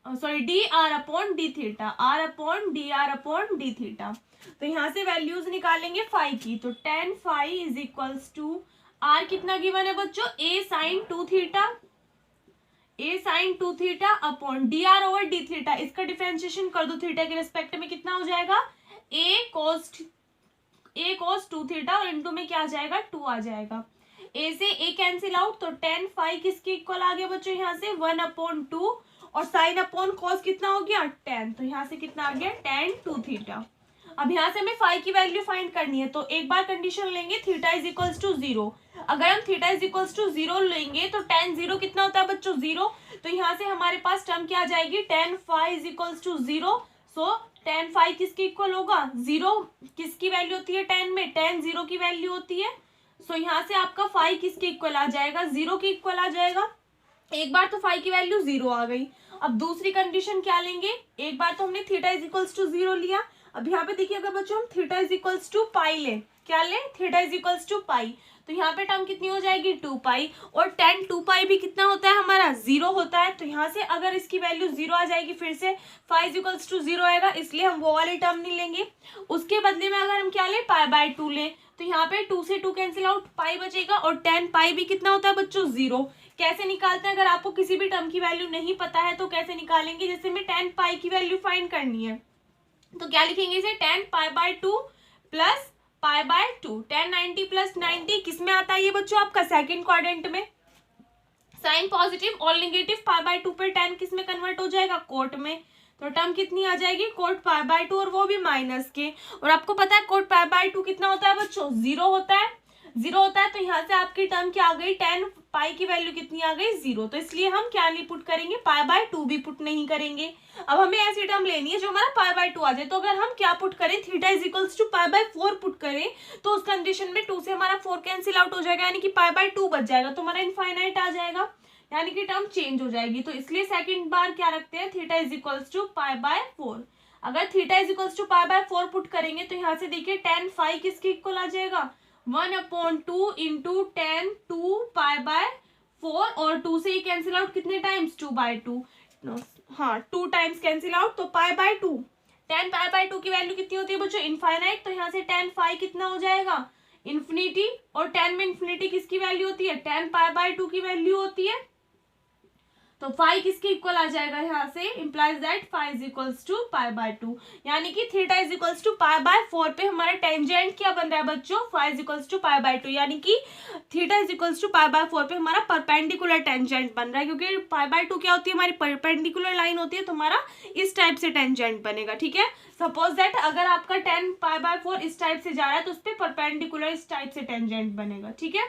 sorry d r upon d theta, r upon d theta. तो यहां से वैल्यूज निकालेंगे फाई की, तो tan phi is equals to r कितना गिवन है बच्चों, a sine 2 theta, a sine 2 theta upon d r over d theta. इसका डिफरेंशिएशन कर दो थीटा के रिस्पेक्ट में, कितना हो जाएगा, a cos 2 थीटा, और इनटू में क्या आ जाएगा, 2 आ जाएगा। a से a कैंसिल आउट, तो tan phi किसके इक्वल आ गया बच्चों, यहाँ से 1/2, और साइन अपॉन कॉस कितना हो गया, tan। तो यहाँ से कितना आ गया, tan 2 थीटा। अब यहाँ से हमें फाई की वैल्यू फाइंड करनी है, तो एक बार कंडीशन लेंगे थीटा इज इक्वल्स टू 0। अगर हम थीटा इज इक्वल्स टू 0 लेंगे तो tan 0 कितना होता है बच्चों, 0। तो यहाँ से हमारे पास टर्म क्या आ जाएगी, tan phi is equals to 0। So tan phi किसके इक्वल होगा, 0 किसकी वैल्यू होती है tan में, tan 0 की वैल्यू होती है। सो यहाँ से आपका phi किसके इक्वल आ जाएगा, 0 के इक्वल आ जाएगा। एक बार तो phi की वैल्यू 0 आ गई। अब दूसरी कंडीशन क्या लेंगे, एक बार तो हमने थीटा इज इक्वल्स टू 0 लिया, अब यहाँ पे देखिए, अगर बच्चों हम थीटा इज इक्वल्स टू पाई लें, क्या लें, theta is equals to pi, तो यहाँ पे टर्म कितनी हो जाएगी 2 पाई, और tan 2 पाई भी कितना होता है हमारा 0 होता है। तो यहाँ से अगर इसकी वैल्यू 0 आ जाएगी, फिर से फाई इज इक्वल्स टू 0 आएगा, इसलिए हम वो वाली टर्म नहीं लेंगे। उसके बदले में अगर हम क्या लें, पाई बाय 2 लें, तो यहाँ पे 2 से 2 कैंसिल आउट, पाई बचेगा, और tan पाई भी कितना होता है बच्चों 0। कैसे निकालते हैं, अगर आपको किसी भी टर्म की वैल्यू नहीं पता है तो कैसे निकालेंगे, जैसे में tan पाई की वैल्यू फाइंड करनी है, तो क्या लिखेंगे इसे, tan pi by 2 plus pi by 2, tan 90 plus 90 किस में आता है ये बच्चों, आपका सेकंड क्वाड्रेंट में, साइन पॉजिटिव और नेगेटिव, पाई बाय 2 पर tan किस में कन्वर्ट हो जाएगा, कोट में, तो टर्म कितनी आ जाएगी, कोट पाई बाय 2, और वो भी माइनस के। और आपको पता है कोट पाई बाय 2 कितना होता है बच्चों, 0 होता है, 0 होता है, तो यहाँ से आपकी टर्म क्या आ गई, tan पाई की वैल्यू कितनी आ गई 0, तो इसलिए हम क्या नहीं पुट करेंगे, पाई बाय 2 भी पुट नहीं करेंगे। अब हमें ऐसी टर्म लेनी है जो हमारा पाई बाय 2 आ जाए, तो अगर हम क्या पुट करें, theta is equals to pi by 4 put करें, तो उस कंडीशन में 2 से हमारा 4 कैंसिल आउट हो जाएगा, यानी कि पाई बाय 2 बच जाएगा, तो हमारा इनफाइनाइट आ जाएगा, यानी कि टर्म चेंज हो जाएगी। तो इसलिए सेकंड बार क्या रखते हैं, theta is equals to pi by 4। अगर theta is equals to pi by 4 put करेंगे, तो यहाँ से देखिए tan फाई किसके इक्वल आ जाएगा, 1/2 इंटू tan 2 पाई बाय 4, और 2 से ही कैंसिल आउट कितने टाइम्स, 2/2, हाँ 2 टाइम्स कैंसिल आउट, तो पाई बाय 2, tan पाई बाय 2 की वैल्यू कितनी होती है बच्चों, इनफाइनाइट, तो यहाँ से tan फाई कितना हो जाएगा, इन्फिनिटी, और tan में इन्फिनिटी किसकी वैल्यू होती है, tan पाई बाय 2 की वैल्यू होती है, तो फाई किसके इक्वल आ जाएगा, यहाँ से implies that phi is equals to pi by 2, यानी कि theta is equals to pi by 4 पे हमारा टेंजेंट क्या बन रहा है बच्चों, phi is equals to pi by 2, यानी कि theta is equals to pi by 4 पे हमारा परपेंडिकुलर टेंजेंट बन रहा है, क्योंकि पाई बाय 2 क्या होती है, हमारी परपेंडिकुलर लाइन होती है, तो हमारा इस टाइप से टेंजेंट बनेगा, ठीक है। सपोज दैट अगर आपका tan पाई बाय 4 इस टाइप से जा रहा है, तो उस पर परपेंडिकुलर इस टाइप से टेंजेंट बनेगा, ठीक है।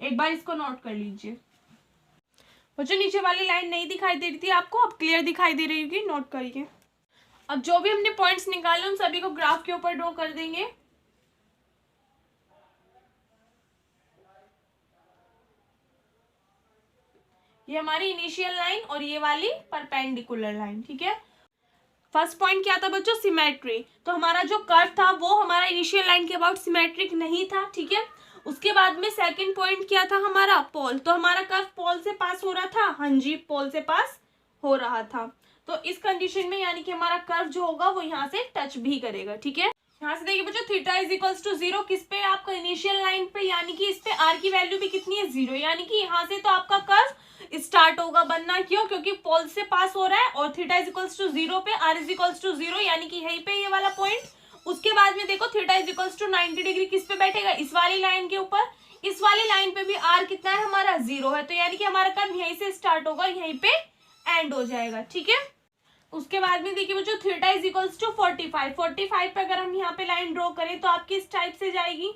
एक बार इसको नोट कर लीजिए बच्चों, नीचे वाली लाइन नहीं दिखाई दे रही थी आपको, अब क्लियर दिखाई दे रही होगी, नोट करिए। अब जो भी हमने पॉइंट्स निकाले उन सभी को ग्राफ के ऊपर ड्रॉ कर देंगे। ये हमारी इनिशियल लाइन और ये वाली परपेंडिकुलर लाइन, ठीक है। फर्स्ट पॉइंट क्या था बच्चों, सिमेट्री, तो हमारा जो कर्व था वो हमारा इनिशियल लाइन के अबाउट सिमेट्रिक नहीं था, ठीक है। उसके बाद में सेकंड पॉइंट क्या था हमारा, पोल, तो हमारा कर्व पोल से पास हो रहा था, हाँ जी पोल से पास हो रहा था, तो इस कंडीशन में यानी कि हमारा कर्व जो होगा वो यहाँ से टच भी करेगा, ठीक है। यहाँ से देखिए बच्चों, थीटा इज इक्वल्स टू 0 किस पे, आपका इनिशियल लाइन पे, यानी कि इस पे आर की वैल्यू भी कितनी है 0, यानी कि यहाँ से तो आपका कर्व स्टार्ट होगा बनना, क्यों, क्योंकि पोल से पास हो रहा है, और थीटा इज इक्वल्स टू 0 पे आर इज इक्वल्स टू 0, यानी कि यहीं पे ये वाला पॉइंट। उसके बाद में देखो theta is equals to 90 degree किस पे बैठेगा, इस वाली लाइन के ऊपर, इस वाली लाइन पे भी आर कितना है हमारा 0 है, तो यानी कि हमारा कर्व यहीं से स्टार्ट होगा, यहीं पे एंड हो जाएगा, ठीक है। उसके बाद में देखिए बच्चों, थीटा इज इक्वल्स टू 45 पे अगर हम यहाँ पे लाइन ड्रॉ करें तो आपकी इस टाइप से जाएगी,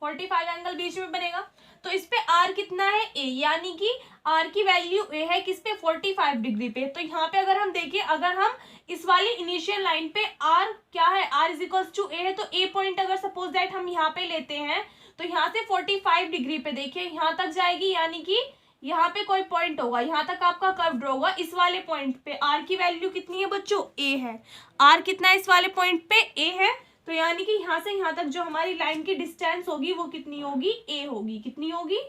45 एंगल बीच में बनेगा, तो इस पे आर कितना है ए, यानी कि आर की वैल्यू ए है किस पे 45 डिग्री पे। तो यहाँ पे अगर हम देखें, अगर हम इस वाली इनिशियल लाइन पे आर क्या है, आर इज इक्वल्स टू ए है, तो ए पॉइंट अगर सपोज दैट हम यहाँ पे लेते हैं, तो यहाँ से 45 डिग्री पे देखिए यहाँ तक जाएगी, यानी कि यहाँ पे कोई पॉइंट होगा, यहाँ तक आपका कर्व ड्रॉ होगा, इस वाले पॉइंट पे आर की वैल्यू कितनी है बच्चों, ए है, आर कितना है इस वाले पॉइंट पे ए है, तो यानी कि यहाँ से यहाँ तक जो हमारी लाइन की डिस्टेंस होगी वो कितनी होगी, ए होगी, कितनी होगी,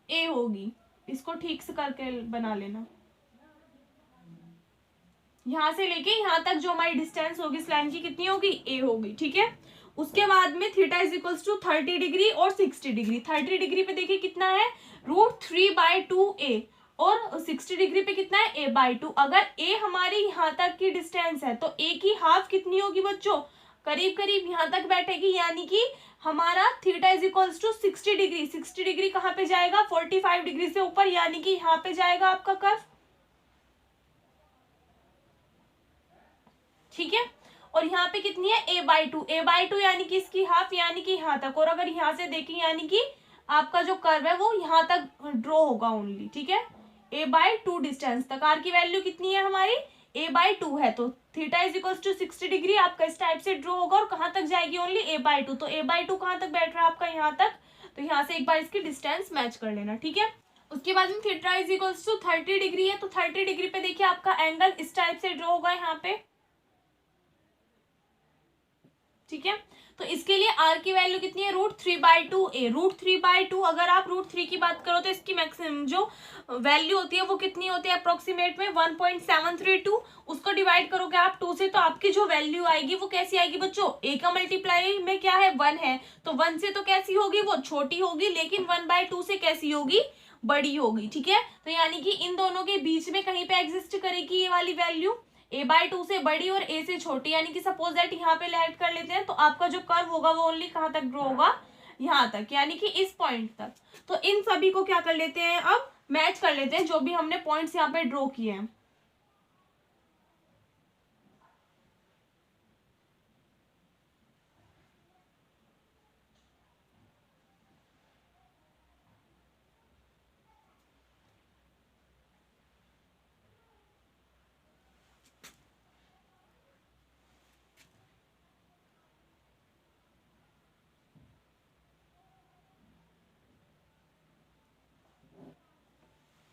ए होगी। इसको ठीक से करके बना लेना, यहाँ से लेके यहाँ तक जो हमारी डिस्टेंस होगी इस लाइन की कितनी होगी, ए होगी, ठीक है। उसके बाद में theta is equals to 30 degree और 60 डिग्री, 30 डिग्री पे देखिए कितना है, √3/2a, और 60 डिग्री पे कितना है, a/2। अगर a हमारी यहाँ तक की डिस्टेंस है तो a की हाफ कितनी होगी बच्चों, करीब करीब यहाँ तक बैठेगी, यानी कि हमारा theta is equals to 60 degree, 60 degree कहाँ पे जाएगा, 45 डिग्री से ऊपर, यानी कि यहाँ पे जाएगा आपका कर्व, ठीक है। और यहाँ पे कितनी है, a/2 यानी कि इसकी हाफ, यानी कि यहाँ तक, और अगर यहाँ से देखें यानी कि आपका जो कर्व है वो यहाँ तक ड्रॉ होगा ओनली, ठीक है, a/2 डिस्टेंस तक। आर की वैल्यू कितनी है हमारी, a/2 है, तो theta is equals to 60 degree आपका इस टाइप से ड्रॉ होगा, और कहाँ तक जाएगी ओनली, a/2, तो a/2 कहाँ तक बैठ रहा है आपका, यहाँ तक, तो यहाँ से एक बार इसकी डिस्टेंस मैच कर लेना, ठीक है। उसके बाद में theta is equals to 30 degree है, तो 30 डिग्री पे देखिए आपका एंगल इस टाइप से ड्रॉ होगा यहाँ पे, ठीक है। तो इसके लिए r की वैल्यू कितनी है, √3/2a। √3/2 अगर आप √3 की बात करो तो इसकी मैक्सिमम जो वैल्यू होती है वो कितनी होती है अप्रोक्सीमेट में 1.732। उसको डिवाइड करोगे आप 2 से तो आपकी जो वैल्यू आएगी वो कैसी आएगी बच्चों, a का मल्टीप्लाई में क्या है 1 है, तो 1 से तो कैसी होगी वो छोटी होगी, लेकिन 1/2 से कैसी होगी, बड़ी होगी। ठीक है, तो यानी कि इन दोनों के बीच में कहीं पे एग्जिस्ट करेगी ये वाली वैल्यू, a/2 से बड़ी और a से छोटी, यानी कि सपोज दैट यहाँ पे लेट कर लेते हैं, तो आपका जो कर्व होगा वो ओनली कहाँ तक ड्रॉ होगा, यहाँ तक, यानी कि इस पॉइंट तक। तो इन सभी को क्या कर लेते हैं, अब मैच कर लेते हैं जो भी हमने पॉइंट्स यहाँ पे ड्रॉ किए हैं।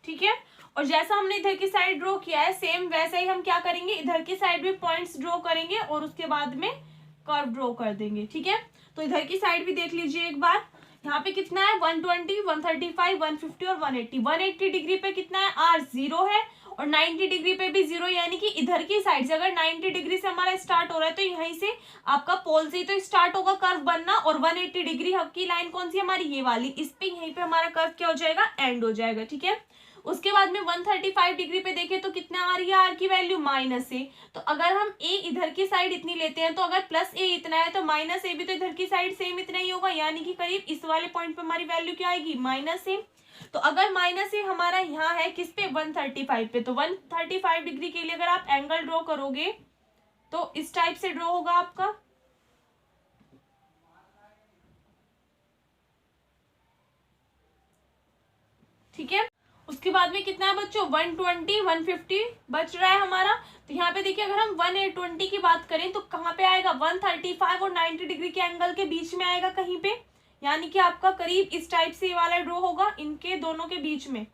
ठीक है, और जैसा हमने इधर की साइड ड्रॉ किया है सेम वैसे ही हम क्या करेंगे, इधर की साइड भी पॉइंट्स ड्रॉ करेंगे और उसके बाद में कर्व ड्रॉ कर देंगे। ठीक है, तो इधर की साइड भी देख लीजिए एक बार, यहाँ पे कितना है 120, 135, 150 और 180। 180 डिग्री पे कितना है, आर 0 है, और 90 डिग्री पे भी 0, यानी कि इधर की साइड से अगर 90 डिग्री से हमारा स्टार्ट हो रहा है तो यहीं से आपका पोल से ही तो स्टार्ट होगा कर्व बनना, और 180 डिग्री की लाइन कौन सी हमारी, ये वाली, इस पे यहीं पे हमारा कर्व क्या हो जाएगा, एंड हो जाएगा। ठीक है, उसके बाद में 135 डिग्री पे देखें तो कितना आ रही है आर की वैल्यू, -a। तो अगर हम a इधर की साइड इतनी लेते हैं तो अगर +a इतना है तो -a भी तो इधर की साइड सेम इतना ही होगा, यानी कि करीब इस वाले पॉइंट पे हमारी वैल्यू क्या आएगी, -a। तो अगर -a हमारा यहाँ है किस पे, 135 पे, तो 135 डिग्री के लिए अगर आप एंगल ड्रॉ करोगे तो इस टाइप से ड्रॉ होगा आपका। ठीक है, उसके बाद में कितना है बच्चों, 120, 150 बच रहा है हमारा। तो यहाँ पे देखिए अगर हम 120 की बात करें तो कहाँ पे आएगा, 135 और 90 डिग्री के एंगल के बीच में आएगा कहीं पे, यानी कि आपका करीब इस टाइप से ये वाला ड्रॉ होगा इनके दोनों के बीच में।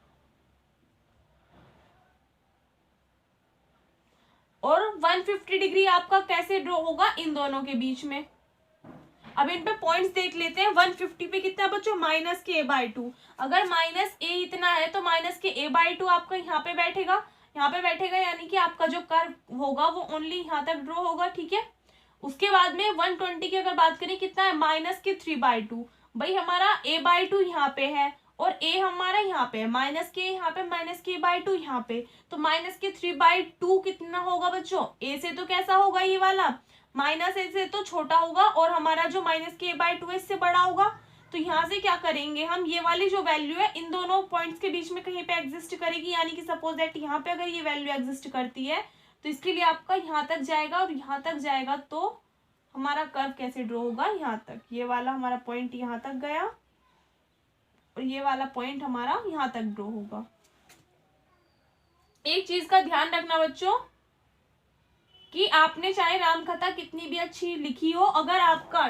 और 150 डिग्री आपका कैसे ड्रॉ होगा, इन दोनों के बीच में। अब इन पे पॉइंट्स देख लेते हैं। 150 पे कितना बच्चों, -a/2। अगर -a इतना है तो -a/2 आपका यहाँ पे बैठेगा, यहाँ पे बैठेगा, यानी कि आपका जो कर्व होगा वो ओनली यहाँ तक ड्रॉ होगा। ठीक है, उसके बाद में 120 की अगर बात करें कितना है, -3/2। भाई हमारा a/2 यहाँ पे है और a हमारा यहाँ पे है, -k यहाँ पे, -k/2 यहाँ पे, तो -3/2 कितना होगा बच्चों, a से तो कैसा होगा ये वाला, -a से तो छोटा होगा, और हमारा जो -k/2 है इससे बड़ा होगा। तो यहाँ से क्या करेंगे हम, ये वाली जो वैल्यू है इन दोनों पॉइंट्स के बीच में कहीं पे एग्जिस्ट करेगी, यानी कि सपोज दैट यहाँ पे अगर ये वैल्यू एग्जिस्ट करती है तो इसके लिए आपका यहाँ तक जाएगा, और यहाँ तक जाएगा तो हमारा कर्व कैसे ड्रॉ होगा, यहाँ तक, ये वाला हमारा पॉइंट यहाँ तक गया और ये वाला पॉइंट हमारा यहाँ तक ड्रॉ होगा। एक चीज का ध्यान रखना बच्चों कि आपने चाहे रामकथा कितनी भी अच्छी लिखी हो, अगर आपका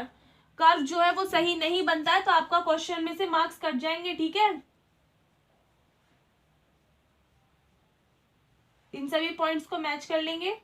कर्व जो है वो सही नहीं बनता है तो आपका क्वेश्चन में से मार्क्स कट जाएंगे। ठीक है, इन सभी पॉइंट्स को मैच कर लेंगे।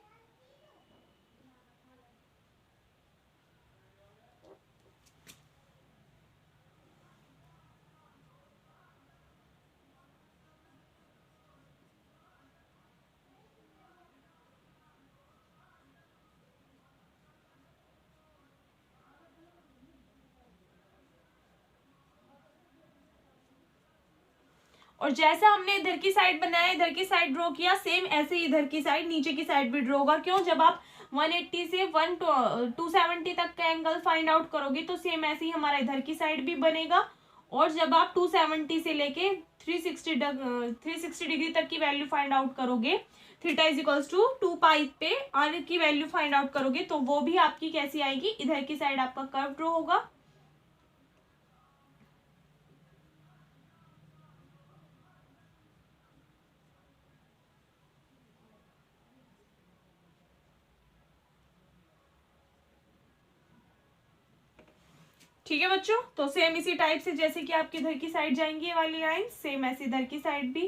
और जैसा हमने इधर की साइड बनाया, इधर की साइड ड्रॉ किया, सेम ऐसे ही इधर की साइड, नीचे की साइड भी ड्रॉ होगा। क्यों, जब आप 180 से 270 तक का एंगल फाइंड आउट करोगे तो सेम ऐसे ही हमारा इधर की साइड भी बनेगा। और जब आप 270 से लेके 360 डिग्री तक की वैल्यू फाइंड आउट करोगे, थीटा इज इक्वल्स टू 2 पाई पे आर की वैल्यू फाइंड आउट करोगे तो वो भी आपकी कैसी आएगी, इधर की साइड आपका कर्व ड्रॉ होगा। ठीक है बच्चों, तो सेम इसी टाइप से जैसे कि आपके इधर की साइड जाएंगी ये वाली लाइन, सेम ऐसे इधर की साइड भी।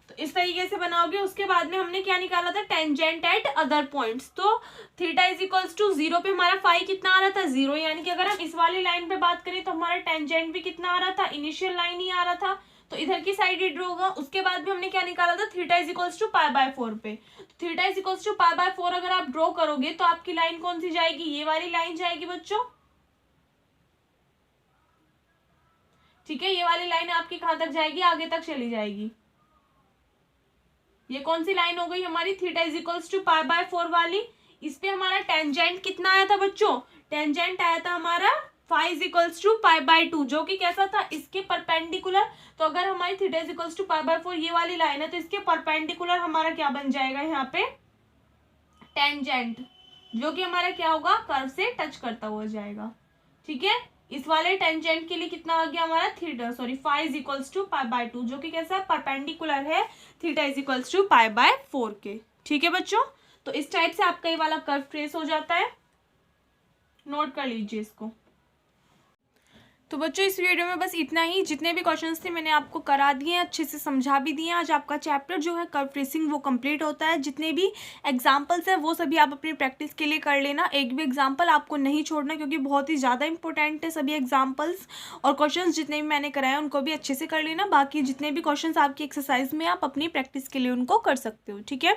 तो इस तरीके से बनाओगे। उसके बाद में हमने क्या निकाला था, टेंजेंट एट अदर पॉइंट्स। तो थीटा इज इक्वल्स टू 0 पे हमारा फाई कितना आ रहा था, 0, यानी कि अगर हम इस वाली लाइन पे बात करें तो हमारा टेंजेंट भी कितना आ रहा था, इनिशियल लाइन ही आ रहा था, तो इधर की साइड ही ड्रॉ होगा। उसके बाद में हमने क्या निकाला था, थीटा इज इक्वल्स टू π/4 पे। थीटा इज इक्वल्स टू π/4 अगर आप ड्रॉ करोगे तो आपकी लाइन कौन सी जाएगी, ये वाली लाइन जाएगी बच्चों, ठीक है। ये वाली लाइन आपकी कहां तक जाएगी, आगे तक चली जाएगी। ये कौन सी लाइन हो गई हमारी, थीटा इज इक्वल्स टू π/4 वाली। इस पे हमारा टेंजेंट कितना आया था बच्चों, टेंजेंट आया था हमारा फाई इज इक्वल्स टू π/2, जो कि कैसा था, इसके परपेंडिकुलर। तो अगर हमारी थीटा इज इक्वल्स टू π/4 ये वाली लाइन है तो इसके परपेंडिकुलर हमारा क्या बन जाएगा यहाँ पे, टेंजेंट, जो कि हमारा क्या होगा, कर्व से टच करता हुआ जाएगा, ठीक है। इस वाले टेंजेंट के लिए कितना आ गया हमारा, theta phi is equals to π/2, जो कि कैसा परपेंडिकुलर है थीटा इज इक्वल्स टू π/4 के, ठीक है बच्चों। तो इस टाइप से आपका ये वाला कर्व ट्रेस हो जाता है, नोट कर लीजिए इसको। तो बच्चों इस वीडियो में बस इतना ही। जितने भी क्वेश्चंस थे मैंने आपको करा दिए हैं, अच्छे से समझा भी दिए हैं। आज आपका चैप्टर जो है कर्व ट्रेसिंग वो कंप्लीट होता है। जितने भी एग्जांपल्स हैं वो सभी आप अपनी प्रैक्टिस के लिए कर लेना, एक भी एग्जांपल आपको नहीं छोड़ना, क्योंकि बहुत ही ज़्यादा इंपॉर्टेंट है सभी एग्जाम्पल्स। और क्वेश्चन जितने भी मैंने कराए उनको भी अच्छे से कर लेना। बाकी जितने भी क्वेश्चन आपकी एक्सरसाइज में आप अपनी प्रैक्टिस के लिए उनको कर सकते हो, ठीक है।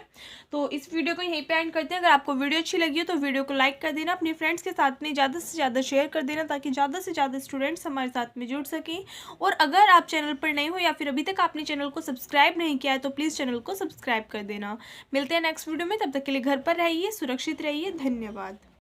तो इस वीडियो को यहीं पर एंड करते हैं। अगर आपको वीडियो अच्छी लगी हो तो वीडियो को लाइक कर देना, अपने फ्रेंड्स के साथ में ज़्यादा से ज़्यादा शेयर कर देना, ताकि ज़्यादा से ज़्यादा स्टूडेंट्स हमारे साथ में जुड़ सकें। और अगर आप चैनल पर नए हो या फिर अभी तक आपने चैनल को सब्सक्राइब नहीं किया है तो प्लीज़ चैनल को सब्सक्राइब कर देना। मिलते हैं नेक्स्ट वीडियो में, तब तक के लिए घर पर रहिए, सुरक्षित रहिए, धन्यवाद।